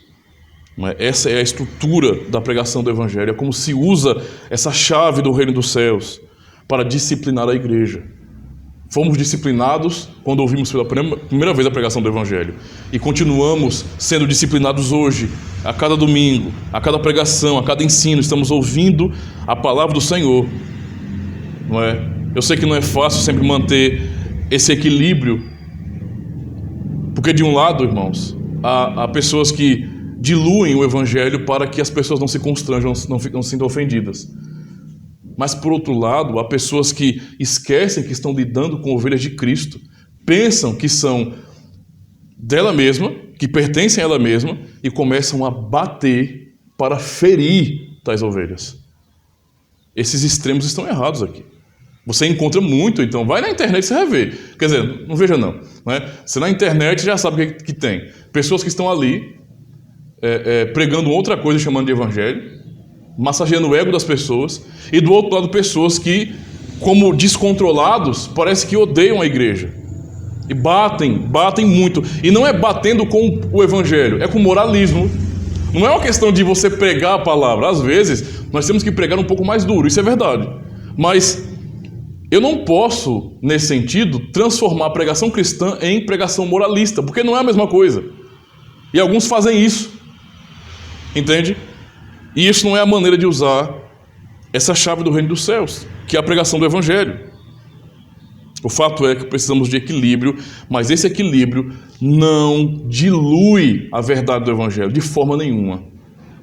Essa é a estrutura da pregação do Evangelho, é como se usa essa chave do reino dos céus para disciplinar a igreja. Fomos disciplinados quando ouvimos pela primeira vez a pregação do Evangelho. E continuamos sendo disciplinados hoje, a cada domingo, a cada pregação, a cada ensino. Estamos ouvindo a palavra do Senhor. Não é? Eu sei que não é fácil sempre manter esse equilíbrio. Porque de um lado, irmãos, há pessoas que diluem o Evangelho para que as pessoas não se constranjam, não se sintam ofendidas. Mas, por outro lado, há pessoas que esquecem que estão lidando com ovelhas de Cristo, pensam que são dela mesma, que pertencem a ela mesma, e começam a bater para ferir tais ovelhas. Esses extremos estão errados aqui. Você encontra muito, então vai na internet e você vai ver. Quer dizer, não veja não. Você na internet já sabe o que tem. Pessoas que estão ali pregando outra coisa, chamando de evangelho, massageando o ego das pessoas, e do outro lado pessoas que, como descontrolados, parece que odeiam a igreja e batem muito, e não é batendo com o evangelho, é com moralismo. Não é uma questão de você pregar a palavra. Às vezes nós temos que pregar um pouco mais duro, isso é verdade, mas eu não posso, nesse sentido, transformar a pregação cristã em pregação moralista, porque não é a mesma coisa, e alguns fazem isso, entende? E isso não é a maneira de usar essa chave do reino dos céus, que é a pregação do Evangelho. O fato é que precisamos de equilíbrio, mas esse equilíbrio não dilui a verdade do Evangelho de forma nenhuma.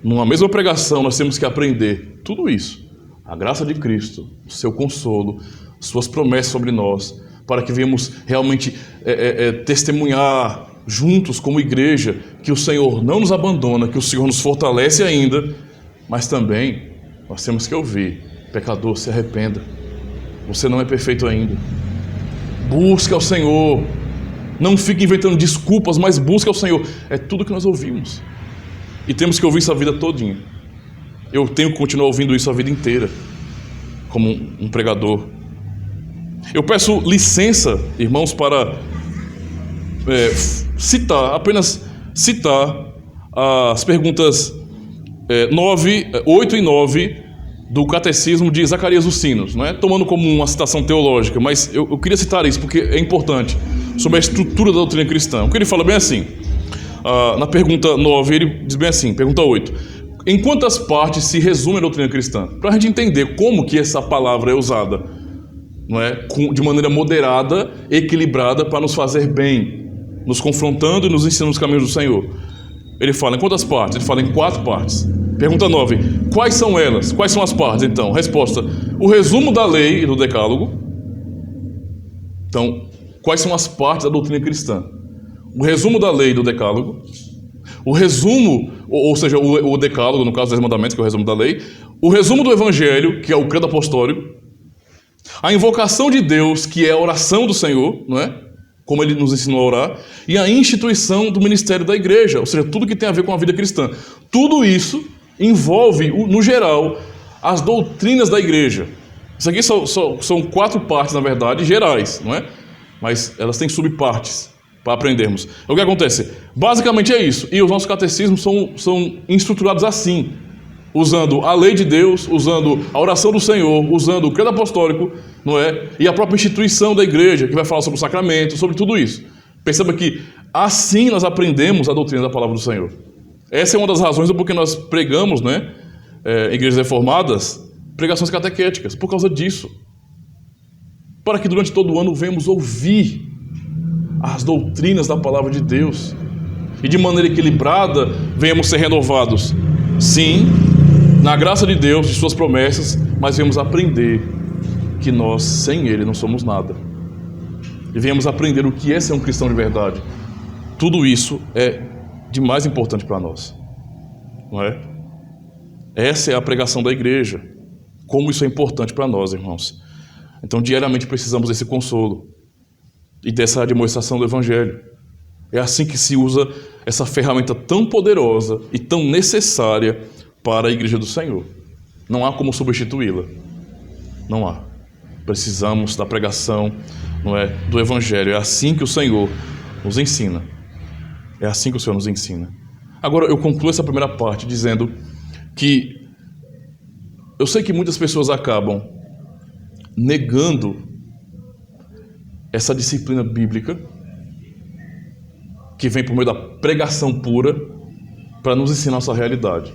Numa mesma pregação nós temos que aprender tudo isso. A graça de Cristo, o seu consolo, suas promessas sobre nós, para que venhamos realmente testemunhar juntos como igreja que o Senhor não nos abandona, que o Senhor nos fortalece ainda. Mas também nós temos que ouvir: pecador, se arrependa, você não é perfeito ainda, busca ao Senhor, não fique inventando desculpas, mas busca ao Senhor. É tudo que nós ouvimos, e temos que ouvir isso a vida todinha. Eu tenho que continuar ouvindo isso a vida inteira, como um pregador. Eu peço licença, irmãos, para apenas citar as perguntas 8 e 9 do Catecismo de Zacarias dos Sinos, não é? Tomando como uma citação teológica, mas eu queria citar isso porque é importante, sobre a estrutura da doutrina cristã. O que ele fala bem assim, na pergunta 9, ele diz bem assim, pergunta 8: em quantas partes se resume a doutrina cristã? Para a gente entender como que essa palavra é usada, não é? De maneira moderada, equilibrada, para nos fazer bem, nos confrontando e nos ensinando os caminhos do Senhor. Ele fala em quantas partes? Ele fala em 4 partes. Pergunta 9: quais são elas? Quais são as partes, então? Resposta: o resumo da lei e do decálogo. Então, quais são as partes da doutrina cristã? O resumo da lei e do decálogo. O resumo, ou seja, o decálogo, no caso dos mandamentos, que é o resumo da lei. O resumo do evangelho, que é o credo apostólico. A invocação de Deus, que é a oração do Senhor, não é? Como ele nos ensinou a orar, e a instituição do ministério da igreja, ou seja, tudo que tem a ver com a vida cristã. Tudo isso envolve, no geral, as doutrinas da igreja. Isso aqui são 4 partes, na verdade, gerais, não é? Mas elas têm subpartes para aprendermos. O que acontece? Basicamente é isso. E os nossos catecismos são estruturados assim, usando a lei de Deus, usando a oração do Senhor, usando o credo apostólico, não é? E a própria instituição da igreja, que vai falar sobre o sacramento, sobre tudo isso. Perceba que assim nós aprendemos a doutrina da palavra do Senhor. Essa é uma das razões do porquê nós pregamos, né, igrejas reformadas, pregações catequéticas, por causa disso. Para que durante todo o ano venhamos ouvir as doutrinas da palavra de Deus e de maneira equilibrada venhamos ser renovados. Sim, na graça de Deus, de suas promessas, mas venhamos aprender que nós, sem Ele, não somos nada. E venhamos aprender o que é ser um cristão de verdade. Tudo isso é de mais importante para nós, não é? Essa é a pregação da igreja. Como isso é importante para nós, irmãos. Então, diariamente precisamos desse consolo e dessa demonstração do Evangelho. É assim que se usa essa ferramenta tão poderosa e tão necessária para a Igreja do Senhor. Não há como substituí-la. Não há. Precisamos da pregação, não é, do Evangelho. É assim que o Senhor nos ensina. É assim que o Senhor nos ensina. Agora, eu concluo essa primeira parte dizendo que eu sei que muitas pessoas acabam negando essa disciplina bíblica que vem por meio da pregação pura para nos ensinar a nossa realidade.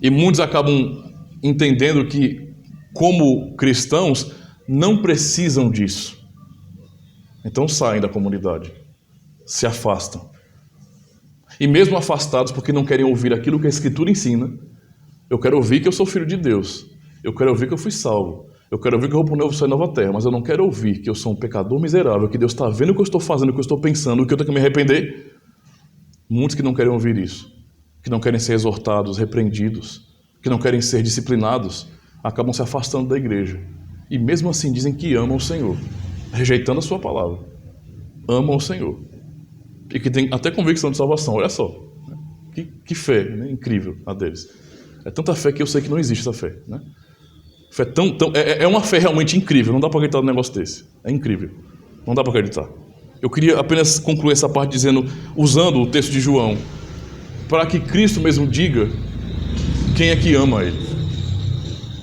E muitos acabam entendendo que, como cristãos, não precisam disso. Então saem da comunidade, se afastam. E mesmo afastados porque não querem ouvir aquilo que a Escritura ensina, eu quero ouvir que eu sou filho de Deus, eu quero ouvir que eu fui salvo, eu quero ouvir que eu vou para o novo céu e nova terra, mas eu não quero ouvir que eu sou um pecador miserável, que Deus está vendo o que eu estou fazendo, o que eu estou pensando, o que eu tenho que me arrepender. Muitos que não querem ouvir isso, que não querem ser exortados, repreendidos, que não querem ser disciplinados, acabam se afastando da igreja. E mesmo assim dizem que amam o Senhor, rejeitando a sua palavra. Amam o Senhor. E que tem até convicção de salvação, olha só. Que fé, né? Incrível a deles. É tanta fé que eu sei que não existe essa fé, né? Fé é uma fé realmente incrível, não dá para acreditar num negócio desse. É incrível, não dá para acreditar. Eu queria apenas concluir essa parte dizendo, usando o texto de João, para que Cristo mesmo diga quem é que ama Ele.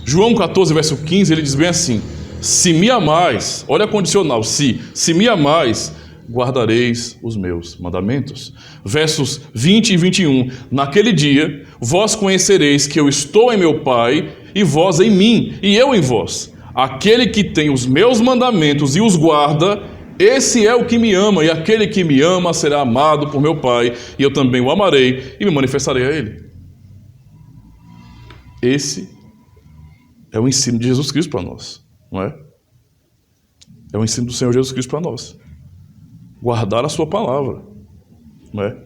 João 14, verso 15, ele diz bem assim: se me amais, olha a condicional, se me amais, guardareis os meus mandamentos. Versos 20 e 21, naquele dia, vós conhecereis que eu estou em meu Pai, e vós em mim, e eu em vós. Aquele que tem os meus mandamentos e os guarda, esse é o que me ama, e aquele que me ama será amado por meu Pai, e eu também o amarei e me manifestarei a ele. Esse é o ensino de Jesus Cristo para nós, não é? É o ensino do Senhor Jesus Cristo para nós. Guardar a sua palavra, não é?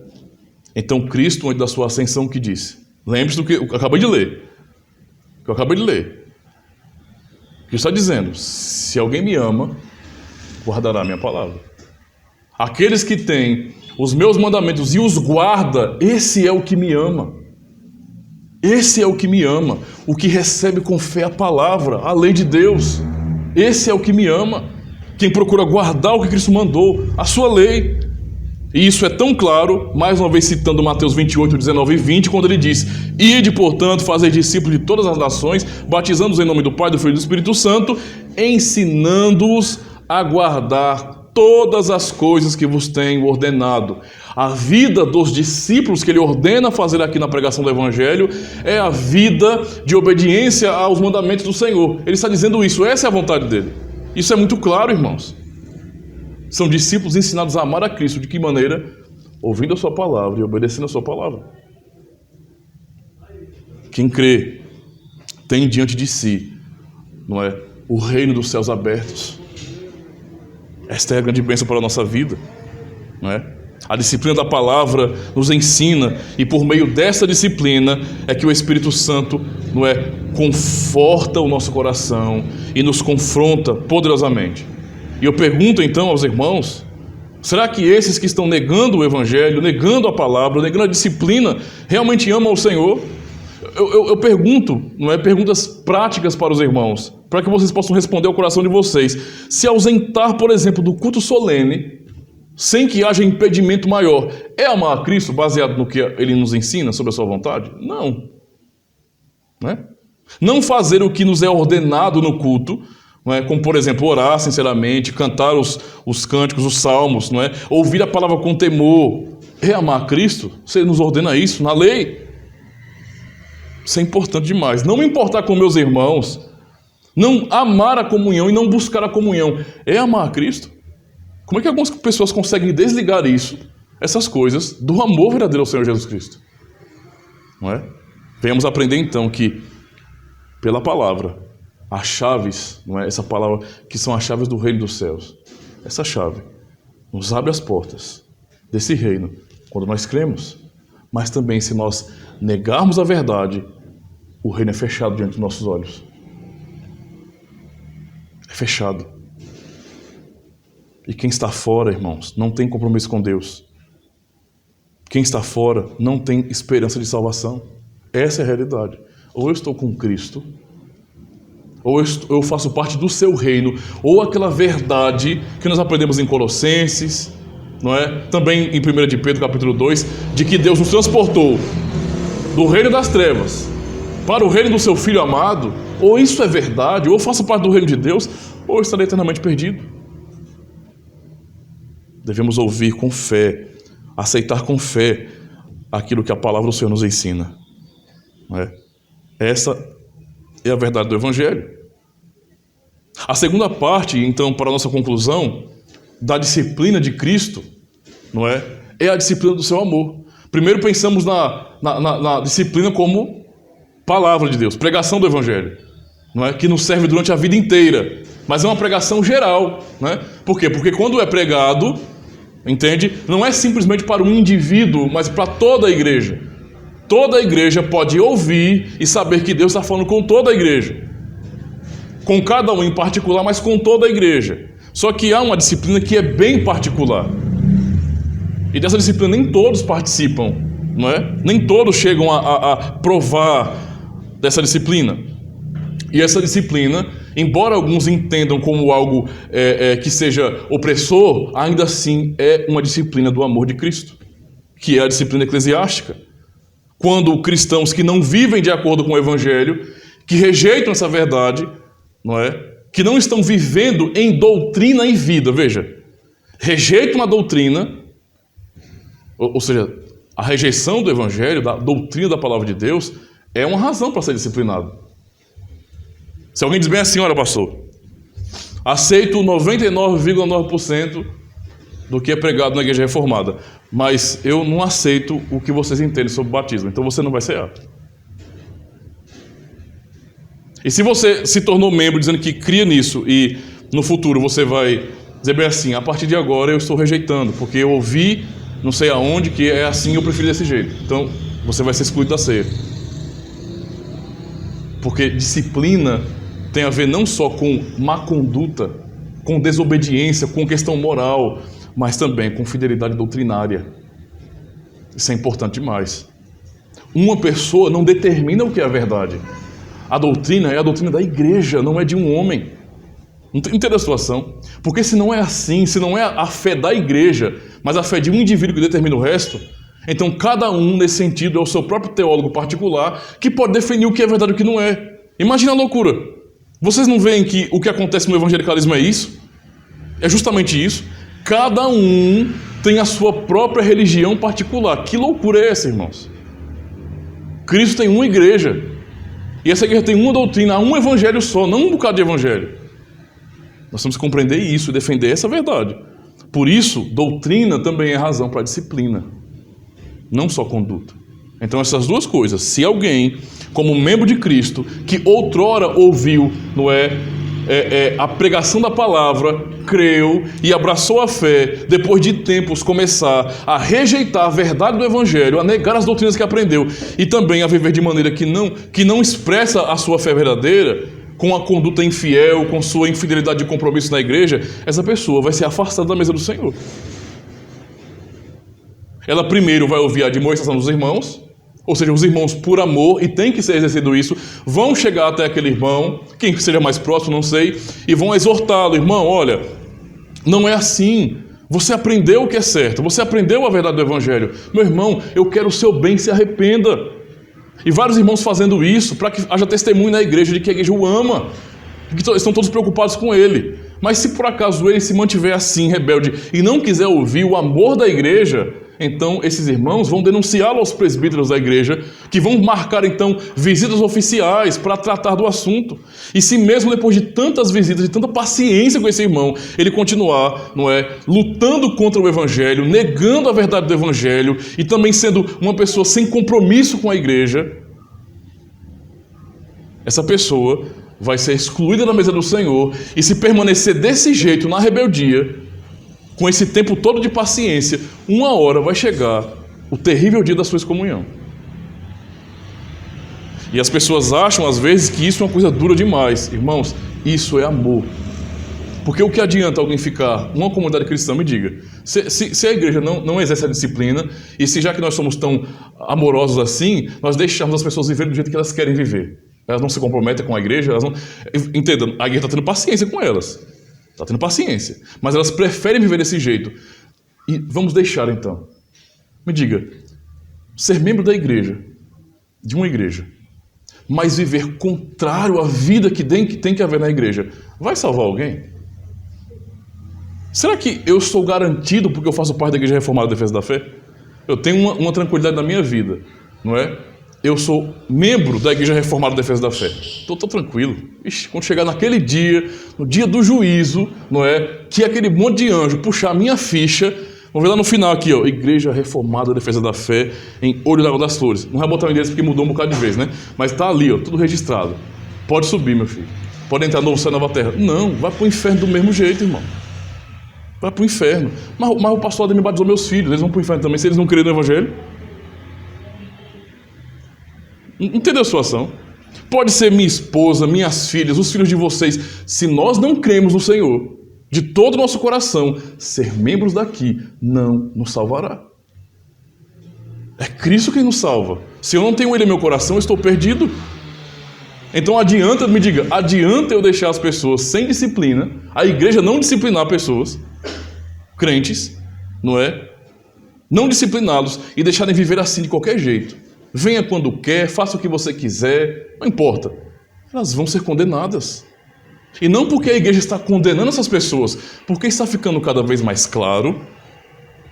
Então Cristo, antes da sua ascensão, que disse? Lembre-se do que eu acabei de ler. Que está dizendo: se alguém me ama, guardará a minha palavra. Aqueles que têm os meus mandamentos e os guarda, esse é o que me ama. Esse é o que me ama, o que recebe com fé a palavra, a lei de Deus. Esse é o que me ama, quem procura guardar o que Cristo mandou, a sua lei. E isso é tão claro, mais uma vez citando Mateus 28, 19 e 20, quando ele diz: ide, portanto, fazer discípulos de todas as nações, batizando-os em nome do Pai, do Filho e do Espírito Santo, ensinando-os a guardar todas as coisas que vos tenho ordenado. A vida dos discípulos que ele ordena fazer aqui na pregação do Evangelho é a vida de obediência aos mandamentos do Senhor. Ele está dizendo isso, essa é a vontade dele. Isso é muito claro, irmãos. São discípulos ensinados a amar a Cristo. De que maneira? Ouvindo a sua palavra e obedecendo a sua palavra. Quem crê tem diante de si, não é, o reino dos céus abertos. Esta é a grande bênção para a nossa vida, não é? A disciplina da palavra nos ensina, e por meio dessa disciplina é que o Espírito Santo, não é, conforta o nosso coração e nos confronta poderosamente. E eu pergunto então aos irmãos, será que esses que estão negando o Evangelho, negando a palavra, negando a disciplina, realmente amam o Senhor? Eu pergunto, não é, perguntas práticas para os irmãos, para que vocês possam responder ao coração de vocês. Se ausentar, por exemplo, do culto solene, sem que haja impedimento maior, é amar a Cristo baseado no que Ele nos ensina sobre a sua vontade? Não. Não fazer o que nos é ordenado no culto, não é? Como, por exemplo, orar sinceramente, cantar os cânticos, os salmos, não é? Ouvir a palavra com temor, é amar a Cristo? Você nos ordena isso na lei? Isso é importante demais. Não me importar com meus irmãos, não amar a comunhão e não buscar a comunhão, é amar a Cristo? Como é que algumas pessoas conseguem desligar isso, essas coisas, do amor verdadeiro ao Senhor Jesus Cristo? Não é? Venhamos aprender então que, pela palavra, as chaves, não é? Essa palavra que são as chaves do reino dos céus, essa chave nos abre as portas desse reino quando nós cremos, mas também se nós negarmos a verdade, o reino é fechado diante dos nossos olhos. É fechado. E quem está fora, irmãos, não tem compromisso com Deus. Quem está fora não tem esperança de salvação. Essa é a realidade. Ou eu estou com Cristo, ou eu faço parte do seu reino, ou aquela verdade que nós aprendemos em Colossenses, não é? Também em 1 de Pedro, capítulo 2, de que Deus nos transportou do reino das trevas para o reino do seu Filho amado. Ou isso é verdade, ou eu faço parte do reino de Deus, ou eu estarei eternamente perdido. Devemos ouvir com fé, aceitar com fé aquilo que a palavra do Senhor nos ensina. Não é? Essa é a verdade do Evangelho. A segunda parte, então, para a nossa conclusão, da disciplina de Cristo, não é? É a disciplina do seu amor. Primeiro pensamos na disciplina como palavra de Deus, pregação do Evangelho, não é? Que nos serve durante a vida inteira, mas é uma pregação geral, não é? Por quê? Porque quando é pregado, entende? Não é simplesmente para um indivíduo, mas para toda a igreja. Toda a igreja pode ouvir e saber que Deus está falando com toda a igreja. Com cada um em particular, mas com toda a igreja. Só que há uma disciplina que é bem particular. E dessa disciplina nem todos participam, não é? Nem todos chegam a provar dessa disciplina. E essa disciplina, embora alguns entendam como algo que seja opressor, ainda assim é uma disciplina do amor de Cristo, que é a disciplina eclesiástica. Quando cristãos que não vivem de acordo com o Evangelho, que rejeitam essa verdade, não é? Que não estão vivendo em doutrina e vida, veja, rejeitam a doutrina, ou seja, a rejeição do Evangelho, da doutrina da palavra de Deus, é uma razão para ser disciplinado. Se alguém diz bem assim, olha, pastor, aceito 99,9% do que é pregado na igreja reformada, mas eu não aceito o que vocês entendem sobre o batismo, então você não vai ser apto. E se você se tornou membro dizendo que cria nisso e no futuro você vai dizer bem assim, a partir de agora eu estou rejeitando, porque eu ouvi não sei aonde que é assim, eu prefiro desse jeito, então você vai ser excluído da ceia. Porque disciplina tem a ver não só com má conduta, com desobediência, com questão moral, mas também com fidelidade doutrinária. Isso é importante demais. Uma pessoa não determina o que é a verdade. A doutrina é a doutrina da igreja, não é de um homem. Entende a situação? Porque se não é assim, se não é a fé da igreja, mas a fé de um indivíduo que determina o resto, então cada um, nesse sentido, é o seu próprio teólogo particular que pode definir o que é verdade e o que não é. Imagina a loucura. Vocês não veem que o que acontece no evangelicalismo é isso? É justamente isso. Cada um tem a sua própria religião particular. Que loucura é essa, irmãos? Cristo tem uma igreja. E essa igreja tem uma doutrina, um evangelho só, não um bocado de evangelho. Nós temos que compreender isso e defender essa verdade. Por isso, doutrina também é razão para disciplina, não só conduta. Então essas duas coisas, se alguém, como membro de Cristo, que outrora ouviu, não é, a pregação da palavra, creu e abraçou a fé, depois de tempos começar a rejeitar a verdade do Evangelho, a negar as doutrinas que aprendeu e também a viver de maneira que não expressa a sua fé verdadeira, com a conduta infiel, com sua infidelidade de compromisso na igreja, essa pessoa vai ser afastada da mesa do Senhor. Ela primeiro vai ouvir a admoestação dos irmãos, ou seja, os irmãos por amor, e tem que ser exercido isso, vão chegar até aquele irmão, quem seja mais próximo, não sei, e vão exortá-lo: irmão, olha, não é assim, você aprendeu o que é certo, você aprendeu a verdade do Evangelho, meu irmão, eu quero o seu bem, se arrependa. E vários irmãos fazendo isso, para que haja testemunho na igreja de que a igreja o ama, que estão todos preocupados com ele. Mas se por acaso ele se mantiver assim, rebelde, e não quiser ouvir o amor da igreja, então esses irmãos vão denunciá-lo aos presbíteros da igreja, que vão marcar então visitas oficiais para tratar do assunto. E se mesmo depois de tantas visitas, de tanta paciência com esse irmão, ele continuar, lutando contra o Evangelho, negando a verdade do Evangelho e também sendo uma pessoa sem compromisso com a igreja, essa pessoa vai ser excluída da mesa do Senhor, e se permanecer desse jeito na rebeldia, com esse tempo todo de paciência, uma hora vai chegar o terrível dia da sua excomunhão. E as pessoas acham às vezes que isso é uma coisa dura demais. Irmãos, isso é amor. Porque o que adianta alguém ficar uma comunidade cristã, me diga, se a igreja não exerce a disciplina, e se já que nós somos tão amorosos assim, nós deixamos as pessoas viverem do jeito que elas querem viver. Elas não se comprometem com a igreja, elas não... Entenda, a igreja está tendo paciência com elas. Está tendo paciência. Mas elas preferem viver desse jeito. E vamos deixar então. Me diga, ser membro da igreja, de uma igreja, mas viver contrário à vida que tem que haver na igreja, vai salvar alguém? Será que eu estou garantido porque eu faço parte da Igreja Reformada da Defesa da Fé? Eu tenho uma tranquilidade na minha vida, não é? Eu sou membro da Igreja Reformada da Defesa da Fé. Estou tranquilo. Ixi, quando chegar naquele dia, no dia do juízo, não é? Que aquele monte de anjo puxar a minha ficha, vamos ver lá no final aqui, ó, Igreja Reformada da Defesa da Fé, em Olho d'Água das Flores. Não vai botar o endereço porque mudou um bocado de vez, né? Mas está ali, ó, tudo registrado. Pode subir, meu filho. Pode entrar novo céu, nova terra. Não, vai para o inferno do mesmo jeito, irmão. Vai para o inferno. Mas o pastor Ademir batizou meus filhos, eles vão para o inferno também, se eles não crerem no Evangelho. Entendeu a situação? Pode ser minha esposa, minhas filhas, os filhos de vocês. Se nós não cremos no Senhor, de todo o nosso coração, ser membros daqui não nos salvará. É Cristo quem nos salva. Se eu não tenho Ele em meu coração, eu estou perdido. Então adianta, me diga, adianta eu deixar as pessoas sem disciplina, a igreja não disciplinar pessoas, crentes, não é? Não discipliná-los e deixarem viver assim de qualquer jeito. Venha quando quer, faça o que você quiser, não importa. Elas vão ser condenadas. E não porque a igreja está condenando essas pessoas, porque está ficando cada vez mais claro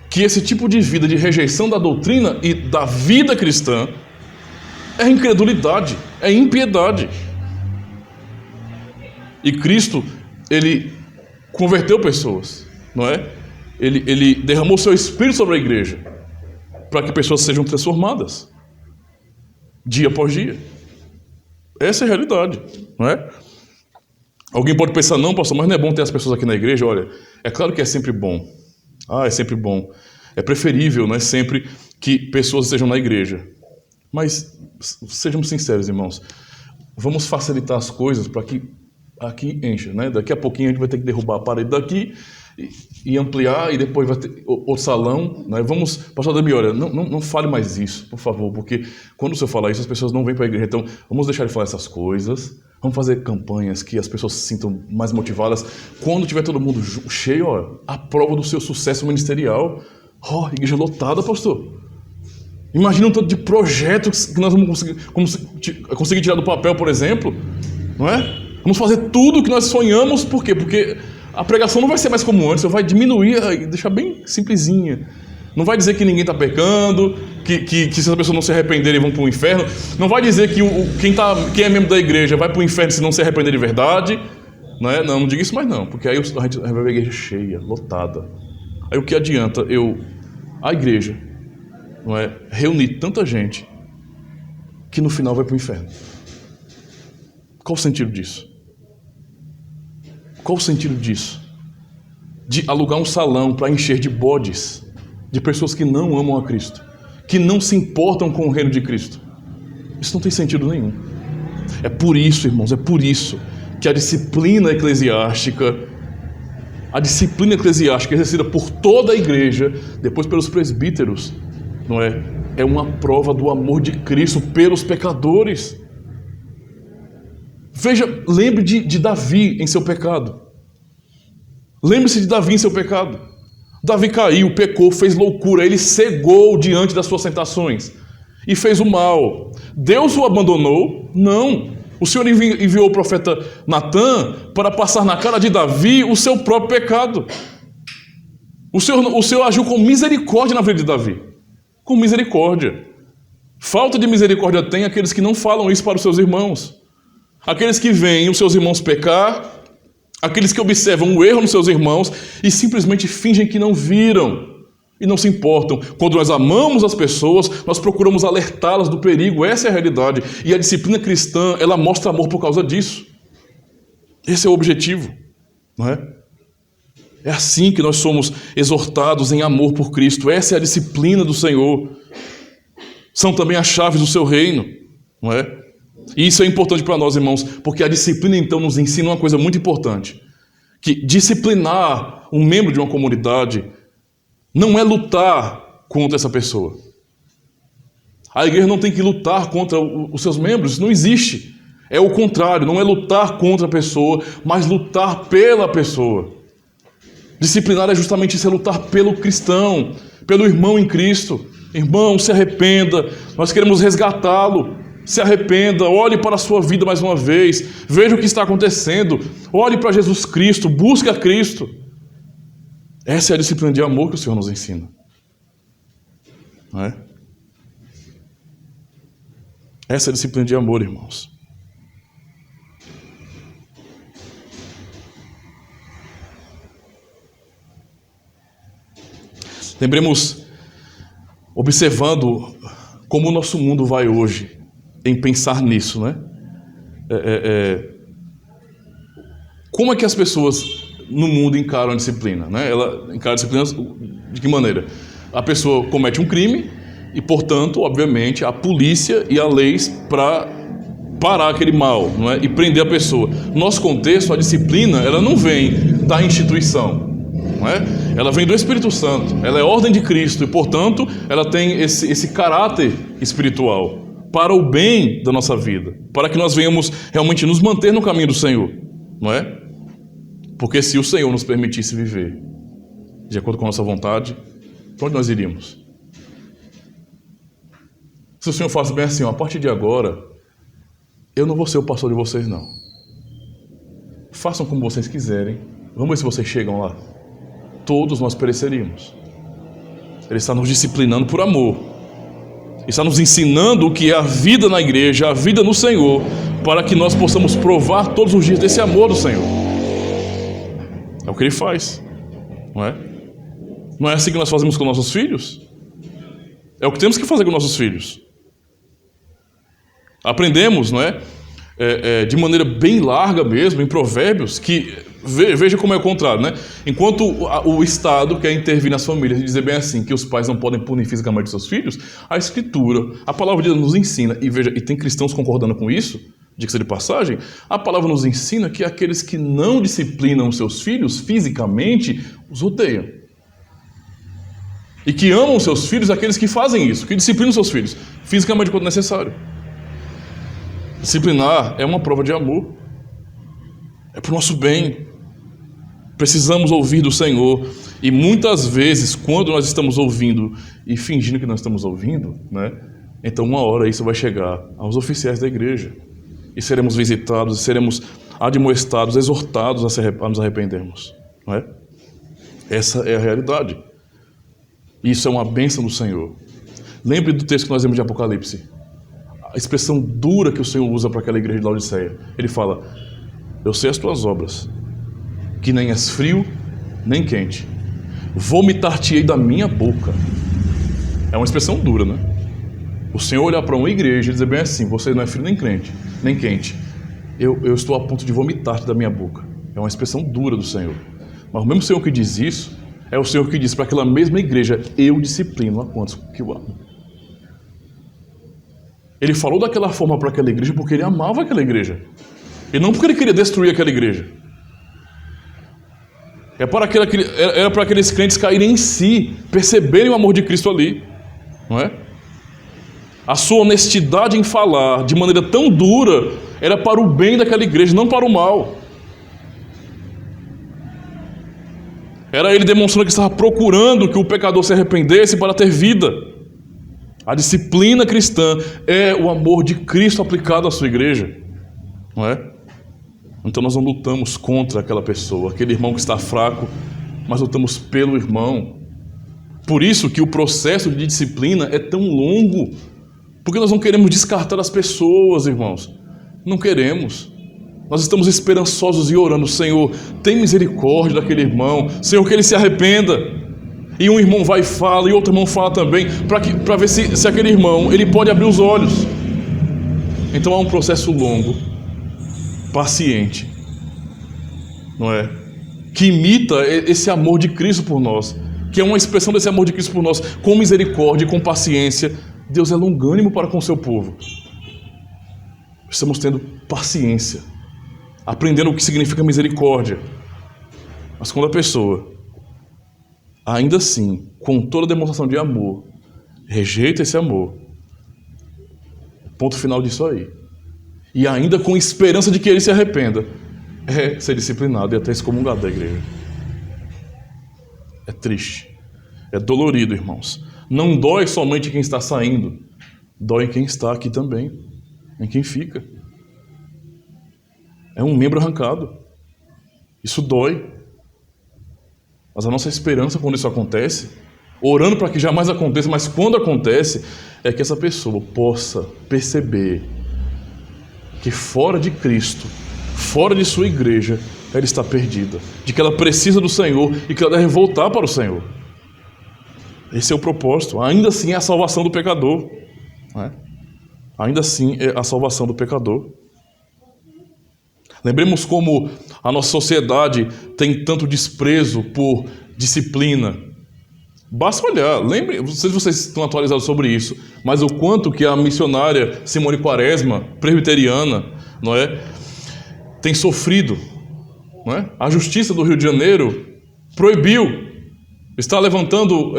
que esse tipo de vida de rejeição da doutrina e da vida cristã é incredulidade, é impiedade. E Cristo, Ele converteu pessoas, não é? Ele derramou seu Espírito sobre a igreja para que pessoas sejam transformadas dia após dia. Essa é a realidade, não é? Alguém pode pensar, não, pastor, mas não é bom ter as pessoas aqui na igreja? Olha, é claro que é sempre bom. É sempre bom. É preferível, não é sempre que pessoas estejam na igreja. Mas, sejamos sinceros, irmãos, vamos facilitar as coisas para que aqui encha, né? Daqui a pouquinho a gente vai ter que derrubar a parede daqui e ampliar, e depois vai ter outro salão, né? Vamos, pastor Ademir, olha, não fale mais isso, por favor, porque quando o senhor falar isso, as pessoas não vêm para a igreja. Então, vamos deixar de falar essas coisas, vamos fazer campanhas que as pessoas se sintam mais motivadas. Quando tiver todo mundo cheio, ó, a prova do seu sucesso ministerial. Igreja lotada, pastor. Imagina um tanto de projetos que nós vamos conseguir tirar do papel, por exemplo, não é? Vamos fazer tudo o que nós sonhamos, por quê? Porque a pregação não vai ser mais como antes, vai diminuir e deixar bem simplesinha. Não vai dizer que ninguém está pecando, que se as pessoas não se arrependerem vão para o inferno. Não vai dizer que quem é membro da igreja vai para o inferno se não se arrepender de verdade. Não diga isso mais não, porque aí a gente vai ver a igreja cheia, lotada. Aí o que adianta a igreja, não é, reunir tanta gente que no final vai para o inferno? Qual o sentido disso? Qual o sentido disso? De alugar um salão para encher de bodes, de pessoas que não amam a Cristo, que não se importam com o reino de Cristo. Isso não tem sentido nenhum. É por isso, irmãos, é por isso que a disciplina eclesiástica exercida por toda a igreja, depois pelos presbíteros, não é? É uma prova do amor de Cristo pelos pecadores. Veja, lembre de Davi em seu pecado. Lembre-se de Davi em seu pecado. Davi caiu, pecou, fez loucura, ele cegou diante das suas tentações e fez o mal. Deus o abandonou? Não. O Senhor enviou o profeta Natã para passar na cara de Davi o seu próprio pecado. O Senhor agiu com misericórdia na vida de Davi. Com misericórdia. Falta de misericórdia tem aqueles que não falam isso para os seus irmãos. Aqueles que veem os seus irmãos pecar, aqueles que observam o erro nos seus irmãos e simplesmente fingem que não viram e não se importam. Quando nós amamos as pessoas, nós procuramos alertá-las do perigo. Essa é a realidade. E a disciplina cristã, ela mostra amor por causa disso. Esse é o objetivo, não é? É assim que nós somos exortados em amor por Cristo. Essa é a disciplina do Senhor. São também as chaves do seu reino, não é? E isso é importante para nós, irmãos, porque a disciplina, então, nos ensina uma coisa muito importante. Que disciplinar um membro de uma comunidade não é lutar contra essa pessoa. A igreja não tem que lutar contra os seus membros, isso não existe. É o contrário, não é lutar contra a pessoa, mas lutar pela pessoa. Disciplinar é justamente isso, é lutar pelo cristão, pelo irmão em Cristo. Irmão, se arrependa, nós queremos resgatá-lo. Se arrependa, olhe para a sua vida mais uma vez, veja o que está acontecendo, olhe para Jesus Cristo, busque a Cristo. Essa é a disciplina de amor que o Senhor nos ensina. Não é? Essa é a disciplina de amor, irmãos. Lembremos, observando como o nosso mundo vai hoje em pensar nisso, né? Como é que as pessoas no mundo encaram a disciplina, né? Ela encara a disciplina de que maneira? A pessoa comete um crime e, portanto, obviamente, a polícia e a leis para parar aquele mal, não é? E prender a pessoa. No nosso contexto, a disciplina, ela não vem da instituição, não é? Ela vem do Espírito Santo, ela é ordem de Cristo e, portanto, ela tem esse caráter espiritual para o bem da nossa vida, para que nós venhamos realmente nos manter no caminho do Senhor, não é? Porque se o Senhor nos permitisse viver de acordo com a nossa vontade, para onde nós iríamos? Se o Senhor falasse bem assim, ó, a partir de agora, eu não vou ser o pastor de vocês, não. Façam como vocês quiserem, vamos ver se vocês chegam lá. Todos nós pereceríamos. Ele está nos disciplinando por amor. Está nos ensinando o que é a vida na igreja, a vida no Senhor, para que nós possamos provar todos os dias desse amor do Senhor. É o que Ele faz, não é? Não é assim que nós fazemos com nossos filhos? É o que temos que fazer com nossos filhos. Aprendemos, não é? De maneira bem larga mesmo, em Provérbios, que veja como é o contrário, né? Enquanto o Estado quer intervir nas famílias e dizer bem assim, que os pais não podem punir fisicamente seus filhos, a Escritura, a palavra de Deus nos ensina, e veja, e tem cristãos concordando com isso, diga-se de passagem, a palavra nos ensina que aqueles que não disciplinam seus filhos fisicamente, os odeiam. E que amam seus filhos, aqueles que fazem isso, que disciplinam seus filhos, fisicamente quando necessário. Disciplinar é uma prova de amor. É para o nosso bem. Precisamos ouvir do Senhor. E muitas vezes, quando nós estamos ouvindo e fingindo que nós estamos ouvindo, né, então uma hora isso vai chegar aos oficiais da igreja. E seremos visitados, e seremos admoestados, exortados a nos arrependermos. Não é? Essa é a realidade. Isso é uma bênção do Senhor. Lembre do texto que nós vemos de Apocalipse. A expressão dura que o Senhor usa para aquela igreja de Laodiceia. Ele fala, eu sei as tuas obras, que nem és frio, nem quente. Vomitar-te-ei da minha boca. É uma expressão dura, né? O Senhor olhar para uma igreja e dizer bem assim, você não é frio nem quente. Eu estou a ponto de vomitar-te da minha boca. É uma expressão dura do Senhor. Mas o mesmo Senhor que diz isso, é o Senhor que diz para aquela mesma igreja: eu disciplino a quantos que eu amo. Ele falou daquela forma para aquela igreja porque ele amava aquela igreja. E não porque ele queria destruir aquela igreja. Era para aqueles crentes caírem em si, perceberem o amor de Cristo ali. Não é? A sua honestidade em falar de maneira tão dura era para o bem daquela igreja, não para o mal. Era ele demonstrando que estava procurando que o pecador se arrependesse para ter vida. A disciplina cristã é o amor de Cristo aplicado à sua igreja, não é? Então nós não lutamos contra aquela pessoa, aquele irmão que está fraco, mas lutamos pelo irmão. Por isso que o processo de disciplina é tão longo, porque nós não queremos descartar as pessoas, irmãos. Não queremos. Nós estamos esperançosos e orando: Senhor, tem misericórdia daquele irmão, Senhor, que ele se arrependa. E um irmão vai e fala, e outro irmão fala também, para ver se aquele irmão ele pode abrir os olhos. Então há um processo longo, paciente, não é? Que imita esse amor de Cristo por nós, que é uma expressão desse amor de Cristo por nós, com misericórdia e com paciência. Deus é longânimo para com o seu povo. Estamos tendo paciência, aprendendo o que significa misericórdia. Mas quando a pessoa, ainda assim, com toda a demonstração de amor, rejeita esse amor, ponto final disso aí, e ainda com esperança de que ele se arrependa, é ser disciplinado e até excomungado da igreja. É triste, é dolorido, irmãos. Não dói somente quem está saindo, dói em quem está aqui também, em quem fica. É um membro arrancado. Isso dói. Mas a nossa esperança quando isso acontece, orando para que jamais aconteça, mas quando acontece, é que essa pessoa possa perceber que fora de Cristo, fora de sua igreja, ela está perdida, de que ela precisa do Senhor e que ela deve voltar para o Senhor. Esse é o propósito. Ainda assim é a salvação do pecador, não é? Ainda assim é a salvação do pecador. Lembremos como a nossa sociedade tem tanto desprezo por disciplina. Basta olhar, lembre, não sei se vocês estão atualizados sobre isso, mas o quanto que a missionária Simone Quaresma, presbiteriana, não é, tem sofrido, não é? A Justiça do Rio de Janeiro proibiu, está levantando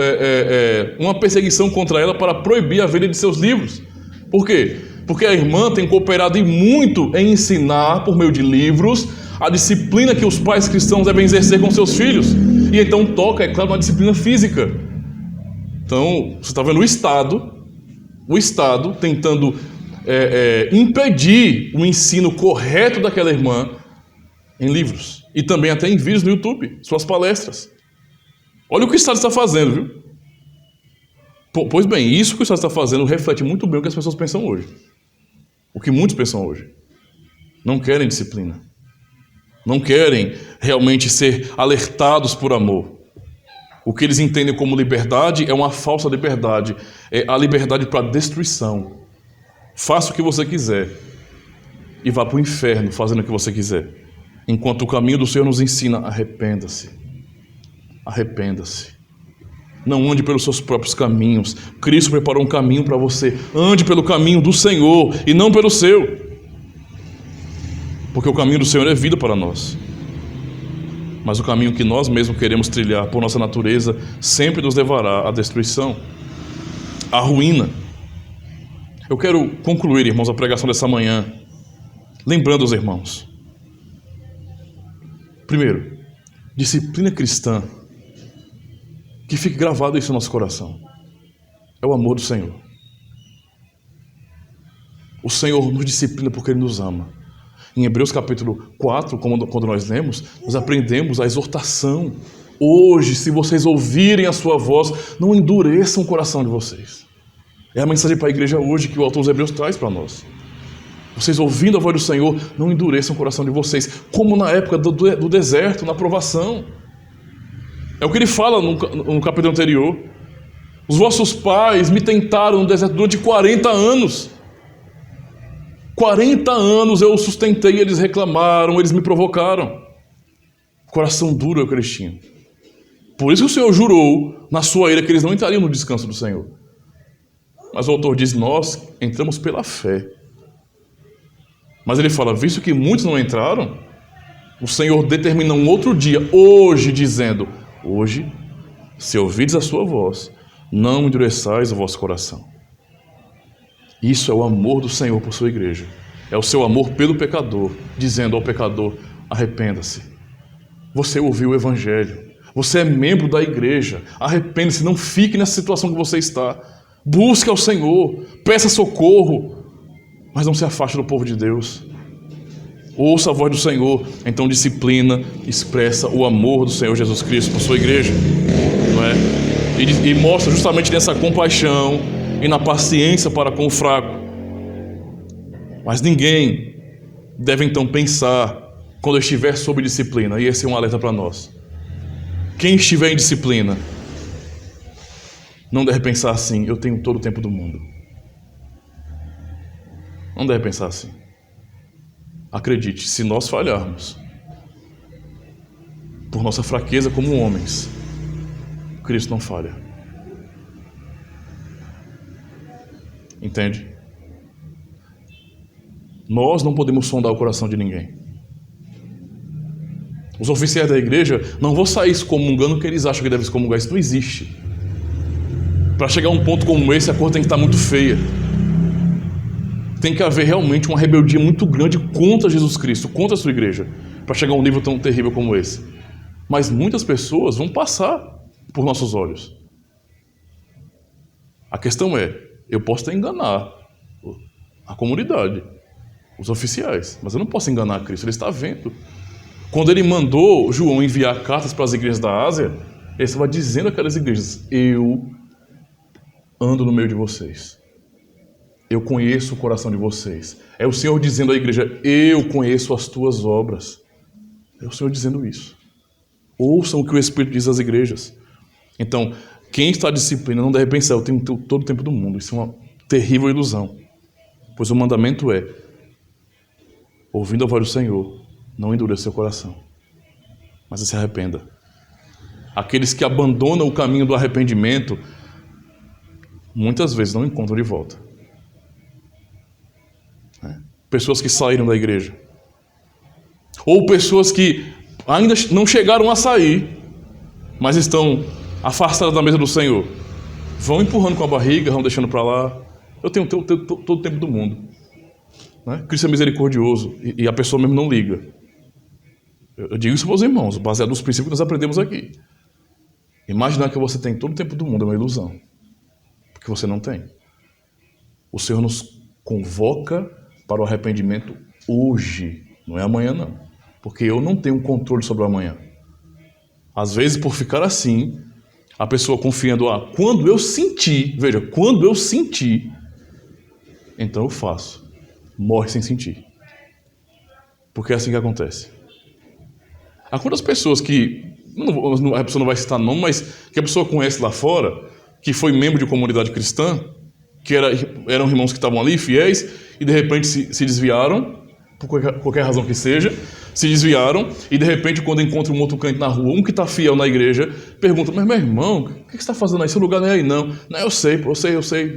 uma perseguição contra ela para proibir a venda de seus livros. Por quê? Porque a irmã tem cooperado e muito em ensinar, por meio de livros, a disciplina que os pais cristãos devem exercer com seus filhos. E então toca, é claro, uma disciplina física. Então, você está vendo o Estado tentando impedir o ensino correto daquela irmã em livros. E também até em vídeos no YouTube, suas palestras. Olha o que o Estado está fazendo, viu? Pois bem, isso que o Estado está fazendo reflete muito bem o que as pessoas pensam hoje. O que muitos pensam hoje. Não querem disciplina. Não querem realmente ser alertados por amor. O que eles entendem como liberdade é uma falsa liberdade. É a liberdade para destruição. Faça o que você quiser e vá para o inferno fazendo o que você quiser. Enquanto o caminho do Senhor nos ensina: arrependa-se. Arrependa-se. Não ande pelos seus próprios caminhos. Cristo preparou um caminho para você. Ande pelo caminho do Senhor e não pelo seu. Porque o caminho do Senhor é vida para nós. Mas o caminho que nós mesmos queremos trilhar por nossa natureza sempre nos levará à destruição, à ruína. Eu quero concluir, irmãos, a pregação dessa manhã, lembrando os irmãos. Primeiro, disciplina cristã. Que fique gravado isso no nosso coração. É o amor do Senhor. O Senhor nos disciplina porque Ele nos ama. Em Hebreus capítulo 4, quando nós lemos, nós aprendemos a exortação. Hoje, se vocês ouvirem a sua voz, não endureçam o coração de vocês. É a mensagem para a igreja hoje que o autor dos Hebreus traz para nós. Vocês ouvindo a voz do Senhor, não endureçam o coração de vocês, como na época do deserto, na provação. É o que ele fala no capítulo anterior. Os vossos pais me tentaram no deserto durante 40 anos. 40 anos eu os sustentei, eles reclamaram, eles me provocaram. Coração duro é o que eles tinham. Por isso que o Senhor jurou na sua ira que eles não entrariam no descanso do Senhor. Mas o autor diz, nós entramos pela fé. Mas ele fala, visto que muitos não entraram, o Senhor determina um outro dia, hoje, dizendo, hoje, se ouvides a sua voz, não endureçais o vosso coração. Isso é o amor do Senhor por sua igreja. É o seu amor pelo pecador, dizendo ao pecador, arrependa-se. Você ouviu o Evangelho. Você é membro da igreja. Arrependa-se, não fique nessa situação que você está. Busque ao Senhor, peça socorro, mas não se afaste do povo de Deus. Ouça a voz do Senhor, então disciplina, expressa o amor do Senhor Jesus Cristo por sua igreja. Não é? E mostra justamente nessa compaixão e na paciência para com o fraco. Mas ninguém deve então pensar quando estiver sob disciplina, e esse é um alerta para nós. Quem estiver em disciplina não deve pensar assim, eu tenho todo o tempo do mundo. Não deve pensar assim. Acredite, se nós falharmos, por nossa fraqueza como homens, Cristo não falha. Entende? Nós não podemos sondar o coração de ninguém. Os oficiais da igreja não vão sair excomungando o que eles acham que devem excomungar. Isso não existe. Para chegar a um ponto como esse, a coisa tem que estar muito feia. Tem que haver realmente uma rebeldia muito grande contra Jesus Cristo, contra a sua igreja, para chegar a um nível tão terrível como esse. Mas muitas pessoas vão passar por nossos olhos. A questão é, eu posso até enganar a comunidade, os oficiais, mas eu não posso enganar a Cristo, ele está vendo. Quando ele mandou João enviar cartas para as igrejas da Ásia, ele estava dizendo àquelas igrejas, eu ando no meio de vocês. Eu conheço o coração de vocês. É o Senhor dizendo à igreja, eu conheço as tuas obras. É o Senhor dizendo isso. Ouçam o que o Espírito diz às igrejas. Então, quem está em disciplina não deve pensar, eu tenho todo o tempo do mundo. Isso é uma terrível ilusão. Pois o mandamento é, ouvindo a voz do Senhor, não endureça seu coração, mas se arrependa. Aqueles que abandonam o caminho do arrependimento, muitas vezes não encontram de volta. Pessoas que saíram da igreja. Ou pessoas que ainda não chegaram a sair, mas estão afastadas da mesa do Senhor. Vão empurrando com a barriga, vão deixando para lá. Eu tenho todo o tempo do mundo. Cristo é misericordioso e a pessoa mesmo não liga. Eu digo isso para os irmãos, baseado nos princípios que nós aprendemos aqui. Imaginar que você tem todo o tempo do mundo é uma ilusão. Porque você não tem. O Senhor nos convoca para o arrependimento hoje. Não é amanhã, não. Porque eu não tenho controle sobre o amanhã. Às vezes, por ficar assim, a pessoa confiando, quando eu sentir, veja, quando eu sentir, então eu faço. Morre sem sentir. Porque é assim que acontece. Há quantas pessoas que, a pessoa não vai citar nome, mas que a pessoa conhece lá fora, que foi membro de comunidade cristã, que eram irmãos que estavam ali, fiéis, e de repente se desviaram, por qualquer razão que seja, se desviaram, e de repente quando encontra um outro crente na rua, um que está fiel na igreja, pergunta, mas meu irmão, o que você está fazendo aí? Esse lugar não é aí não. Não, eu sei,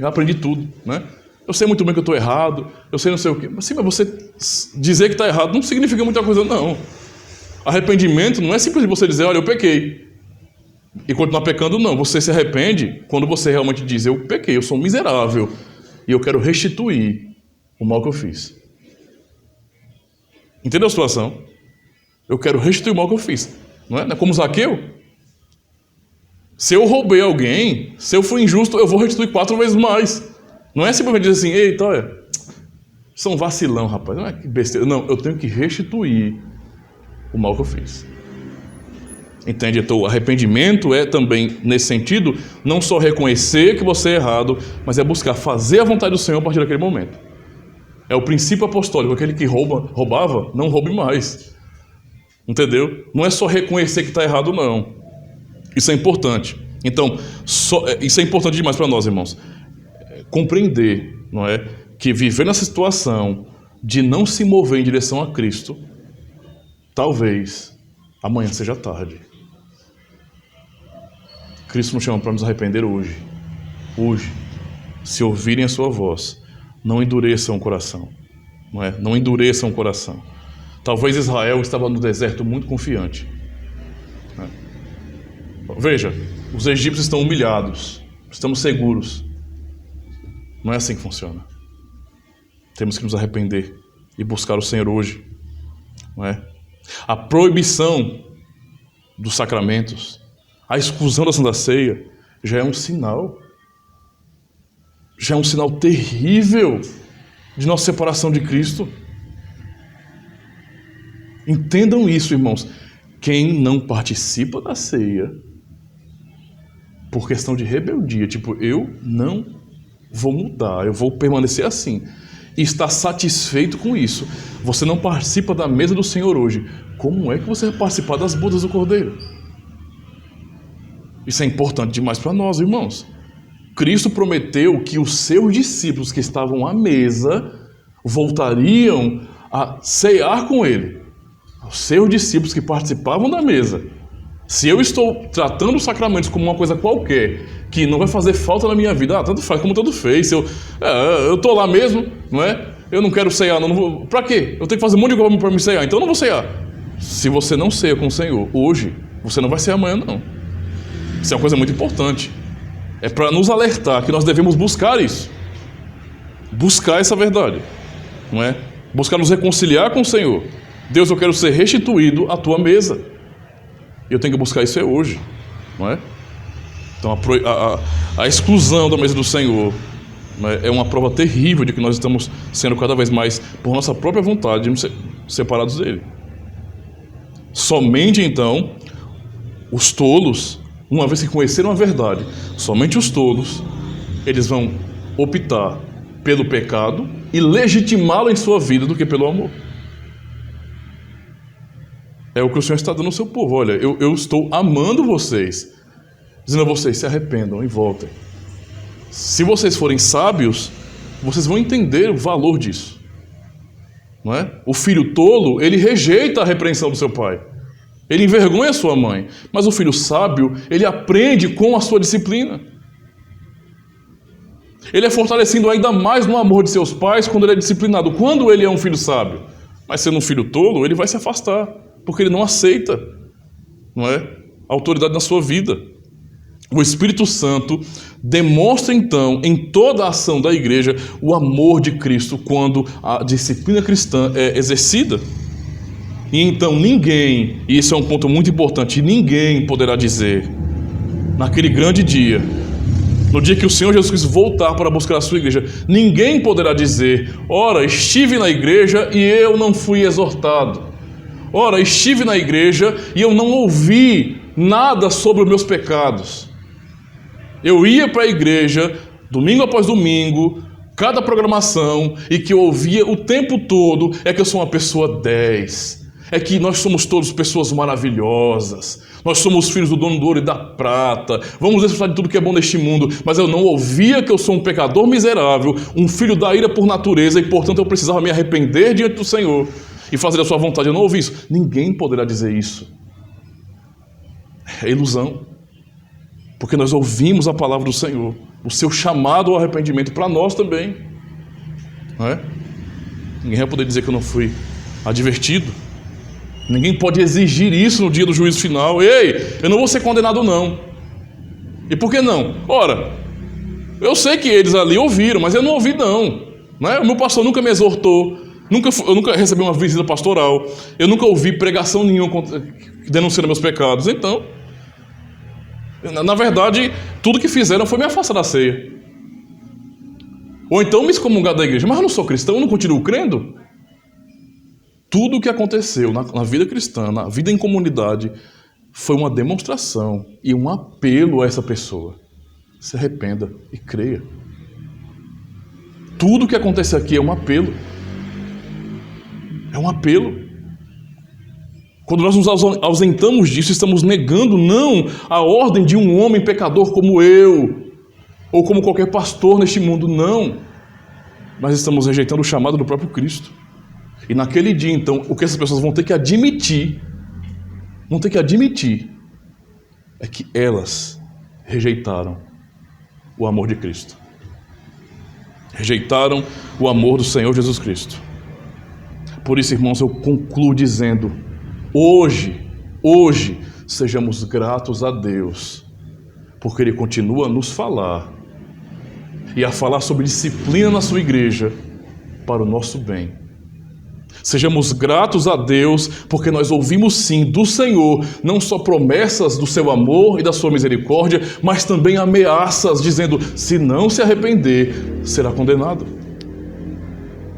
já aprendi tudo, né? Eu sei muito bem que eu estou errado, eu sei não sei o quê. Sim, mas você dizer que está errado não significa muita coisa, não. Arrependimento não é simplesmente você dizer, olha, eu pequei. E continuar pecando, não. Você se arrepende quando você realmente diz, eu pequei, eu sou miserável. E eu quero restituir o mal que eu fiz. Entendeu a situação? Eu quero restituir o mal que eu fiz. Não é como Zaqueu? Se eu roubei alguém, se eu fui injusto, eu vou restituir 4 vezes mais. Não é simplesmente dizer assim, eita, olha, isso é um vacilão, rapaz. Não é que besteira. Não, eu tenho que restituir o mal que eu fiz. Entende? Então, o arrependimento é também, nesse sentido, não só reconhecer que você é errado, mas é buscar fazer a vontade do Senhor a partir daquele momento. É o princípio apostólico. Aquele que roubava, não roube mais. Entendeu? Não é só reconhecer que está errado, não. Isso é importante. Então, isso é importante demais para nós, irmãos. Compreender, não é? Que viver nessa situação de não se mover em direção a Cristo, talvez amanhã seja tarde. Cristo nos chama para nos arrepender hoje. Hoje, se ouvirem a sua voz, não endureçam o coração. Não é? Não endureçam o coração. Talvez Israel estava no deserto muito confiante. Veja, os egípcios estão humilhados. Estamos seguros. Não é assim que funciona. Temos que nos arrepender e buscar o Senhor hoje. Não é? A proibição dos sacramentos, a exclusão da Santa Ceia, já é um sinal. Já é um sinal terrível de nossa separação de Cristo. Entendam isso, irmãos. Quem não participa da ceia por questão de rebeldia, tipo, eu não vou mudar, eu vou permanecer assim, e está satisfeito com isso, você não participa da mesa do Senhor hoje, como é que você vai participar das bodas do Cordeiro? Isso é importante demais para nós, irmãos. Cristo prometeu que os seus discípulos que estavam à mesa voltariam a cear com ele. Os seus discípulos que participavam da mesa. Se eu estou tratando os sacramentos como uma coisa qualquer, que não vai fazer falta na minha vida, tanto faz como tanto fez. Eu estou lá mesmo, não é? Eu não quero cear, não vou. Para quê? Eu tenho que fazer um monte de coisa para me cear, então eu não vou cear. Se você não ceia com o Senhor hoje, você não vai cear amanhã, não. Isso é uma coisa muito importante. É para nos alertar que nós devemos buscar isso. Buscar essa verdade, não é? Buscar nos reconciliar com o Senhor. Deus, eu quero ser restituído à tua mesa. Eu tenho que buscar isso hoje, não é? Então a exclusão da mesa do Senhor, né, é uma prova terrível de que nós estamos sendo cada vez mais, por nossa própria vontade, separados dele. Somente então os tolos, uma vez que conheceram a verdade, somente os tolos, eles vão optar pelo pecado e legitimá-lo em sua vida do que pelo amor. É o que o Senhor está dando ao seu povo. Olha, eu estou amando vocês, dizendo a vocês, se arrependam e voltem. Se vocês forem sábios, vocês vão entender o valor disso. Não é? O filho tolo, ele rejeita a repreensão do seu pai. Ele envergonha a sua mãe. Mas o filho sábio, ele aprende com a sua disciplina. Ele é fortalecido ainda mais no amor de seus pais quando ele é disciplinado. Quando ele é um filho sábio. Mas sendo um filho tolo, ele vai se afastar. Porque ele não aceita, não é, a autoridade na sua vida. O Espírito Santo demonstra então em toda a ação da igreja o amor de Cristo quando a disciplina cristã é exercida. E então ninguém, e isso é um ponto muito importante, ninguém poderá dizer naquele grande dia, no dia que o Senhor Jesus Cristo voltar para buscar a sua igreja, ninguém poderá dizer, ora, estive na igreja e eu não fui exortado. Ora, estive na igreja e eu não ouvi nada sobre os meus pecados. Eu ia para a igreja, domingo após domingo, cada programação, e que eu ouvia o tempo todo, é que eu sou uma pessoa 10. É que nós somos todos pessoas maravilhosas. Nós somos filhos do dono do ouro e da prata. Vamos desfrutar de tudo que é bom neste mundo. Mas eu não ouvia que eu sou um pecador miserável, um filho da ira por natureza, e portanto eu precisava me arrepender diante do Senhor e fazer a sua vontade. Eu não ouvi isso. Ninguém poderá dizer isso. É ilusão. Porque nós ouvimos a palavra do Senhor, o seu chamado ao arrependimento para nós também. Não é? Ninguém vai poder dizer que eu não fui advertido. Ninguém pode exigir isso no dia do juízo final. Ei, eu não vou ser condenado não. E por que não? Ora, eu sei que eles ali ouviram, mas eu não ouvi não. Não é? O meu pastor nunca me exortou. Eu nunca recebi uma visita pastoral. Eu nunca ouvi pregação nenhuma denunciando meus pecados. Então, na verdade, tudo que fizeram foi me afastar da ceia. Ou então me excomungar da igreja. Mas eu não sou cristão, eu não continuo crendo. Tudo o que aconteceu na vida cristã, na vida em comunidade, foi uma demonstração e um apelo a essa pessoa. Se arrependa e creia. Tudo o que acontece aqui é um apelo. É um apelo. Quando nós nos ausentamos disso, estamos negando não a ordem de um homem pecador como eu, ou como qualquer pastor neste mundo, não. Mas estamos rejeitando o chamado do próprio Cristo. E naquele dia, então, o que essas pessoas vão ter que admitir vão ter que admitir é que elas rejeitaram o amor de Cristo. Rejeitaram o amor do Senhor Jesus Cristo. Por isso, irmãos, eu concluo dizendo: hoje, sejamos gratos a Deus, porque Ele continua a nos falar e a falar sobre disciplina na sua igreja para o nosso bem. Sejamos gratos a Deus, porque nós ouvimos sim do Senhor, não só promessas do seu amor e da sua misericórdia, mas também ameaças, dizendo: se não se arrepender, será condenado.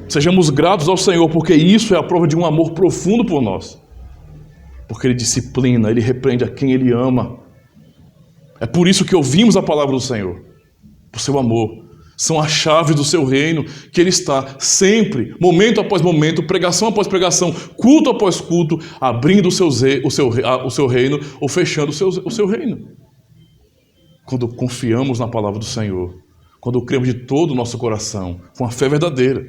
Sejamos gratos ao Senhor, porque isso é a prova de um amor profundo por nós. Porque Ele disciplina, Ele repreende a quem Ele ama. É por isso que ouvimos a palavra do Senhor, por seu amor. São as chaves do seu reino, que Ele está sempre, momento após momento, pregação após pregação, culto após culto, abrindo o seu reino ou fechando o seu reino. Quando confiamos na palavra do Senhor, quando cremos de todo o nosso coração, com a fé verdadeira,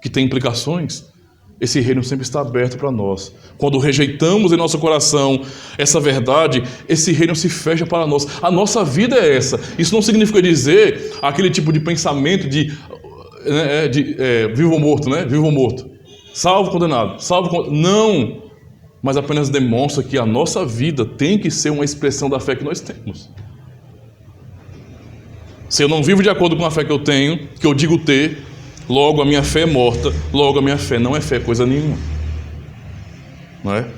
que tem implicações, esse reino sempre está aberto para nós. Quando rejeitamos em nosso coração essa verdade, esse reino se fecha para nós. A nossa vida é essa. Isso não significa dizer aquele tipo de pensamento de vivo ou morto, né? Vivo ou morto. Salvo, condenado. Não! Mas apenas demonstra que a nossa vida tem que ser uma expressão da fé que nós temos. Se eu não vivo de acordo com a fé que eu tenho, que eu digo ter, logo a minha fé é morta, logo a minha fé não é fé coisa nenhuma. Não é?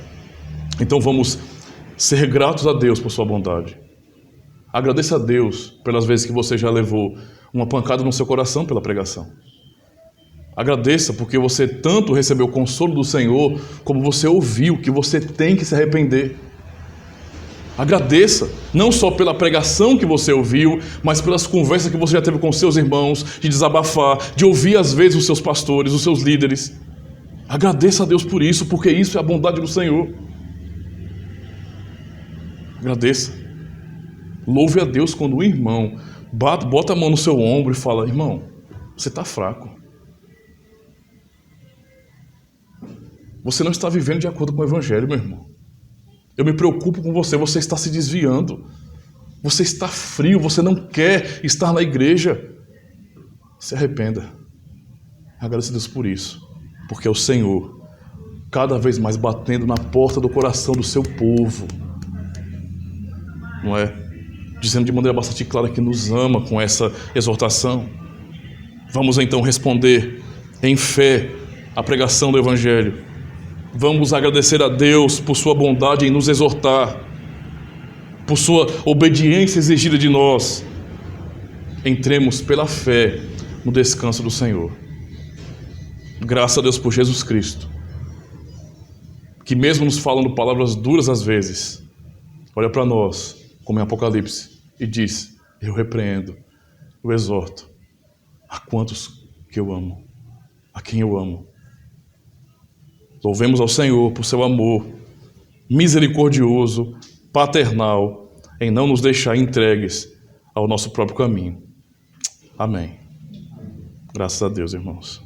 Então vamos ser gratos a Deus por sua bondade. Agradeça a Deus pelas vezes que você já levou uma pancada no seu coração pela pregação. Agradeça porque você tanto recebeu o consolo do Senhor, como você ouviu que você tem que se arrepender. Agradeça, não só pela pregação que você ouviu, mas pelas conversas que você já teve com seus irmãos, de desabafar, de ouvir às vezes os seus pastores, os seus líderes. Agradeça a Deus por isso, porque isso é a bondade do Senhor. Agradeça. Louve a Deus quando o irmão bota a mão no seu ombro e fala: irmão, você está fraco. Você não está vivendo de acordo com o Evangelho, meu irmão. Eu me preocupo com você, você está se desviando. Você está frio, você não quer estar na igreja. Se arrependa. Agradeça a Deus por isso. Porque é o Senhor cada vez mais batendo na porta do coração do seu povo. Não é? Dizendo de maneira bastante clara que nos ama com essa exortação. Vamos então responder em fé à pregação do Evangelho. Vamos agradecer a Deus por sua bondade em nos exortar, por sua obediência exigida de nós. Entremos pela fé no descanso do Senhor. Graças a Deus por Jesus Cristo, que mesmo nos falando palavras duras às vezes, olha para nós, como em Apocalipse, e diz: eu repreendo, eu exorto a quantos que eu amo, a quem eu amo. Louvemos ao Senhor por seu amor misericordioso, paternal, em não nos deixar entregues ao nosso próprio caminho. Amém. Graças a Deus, irmãos.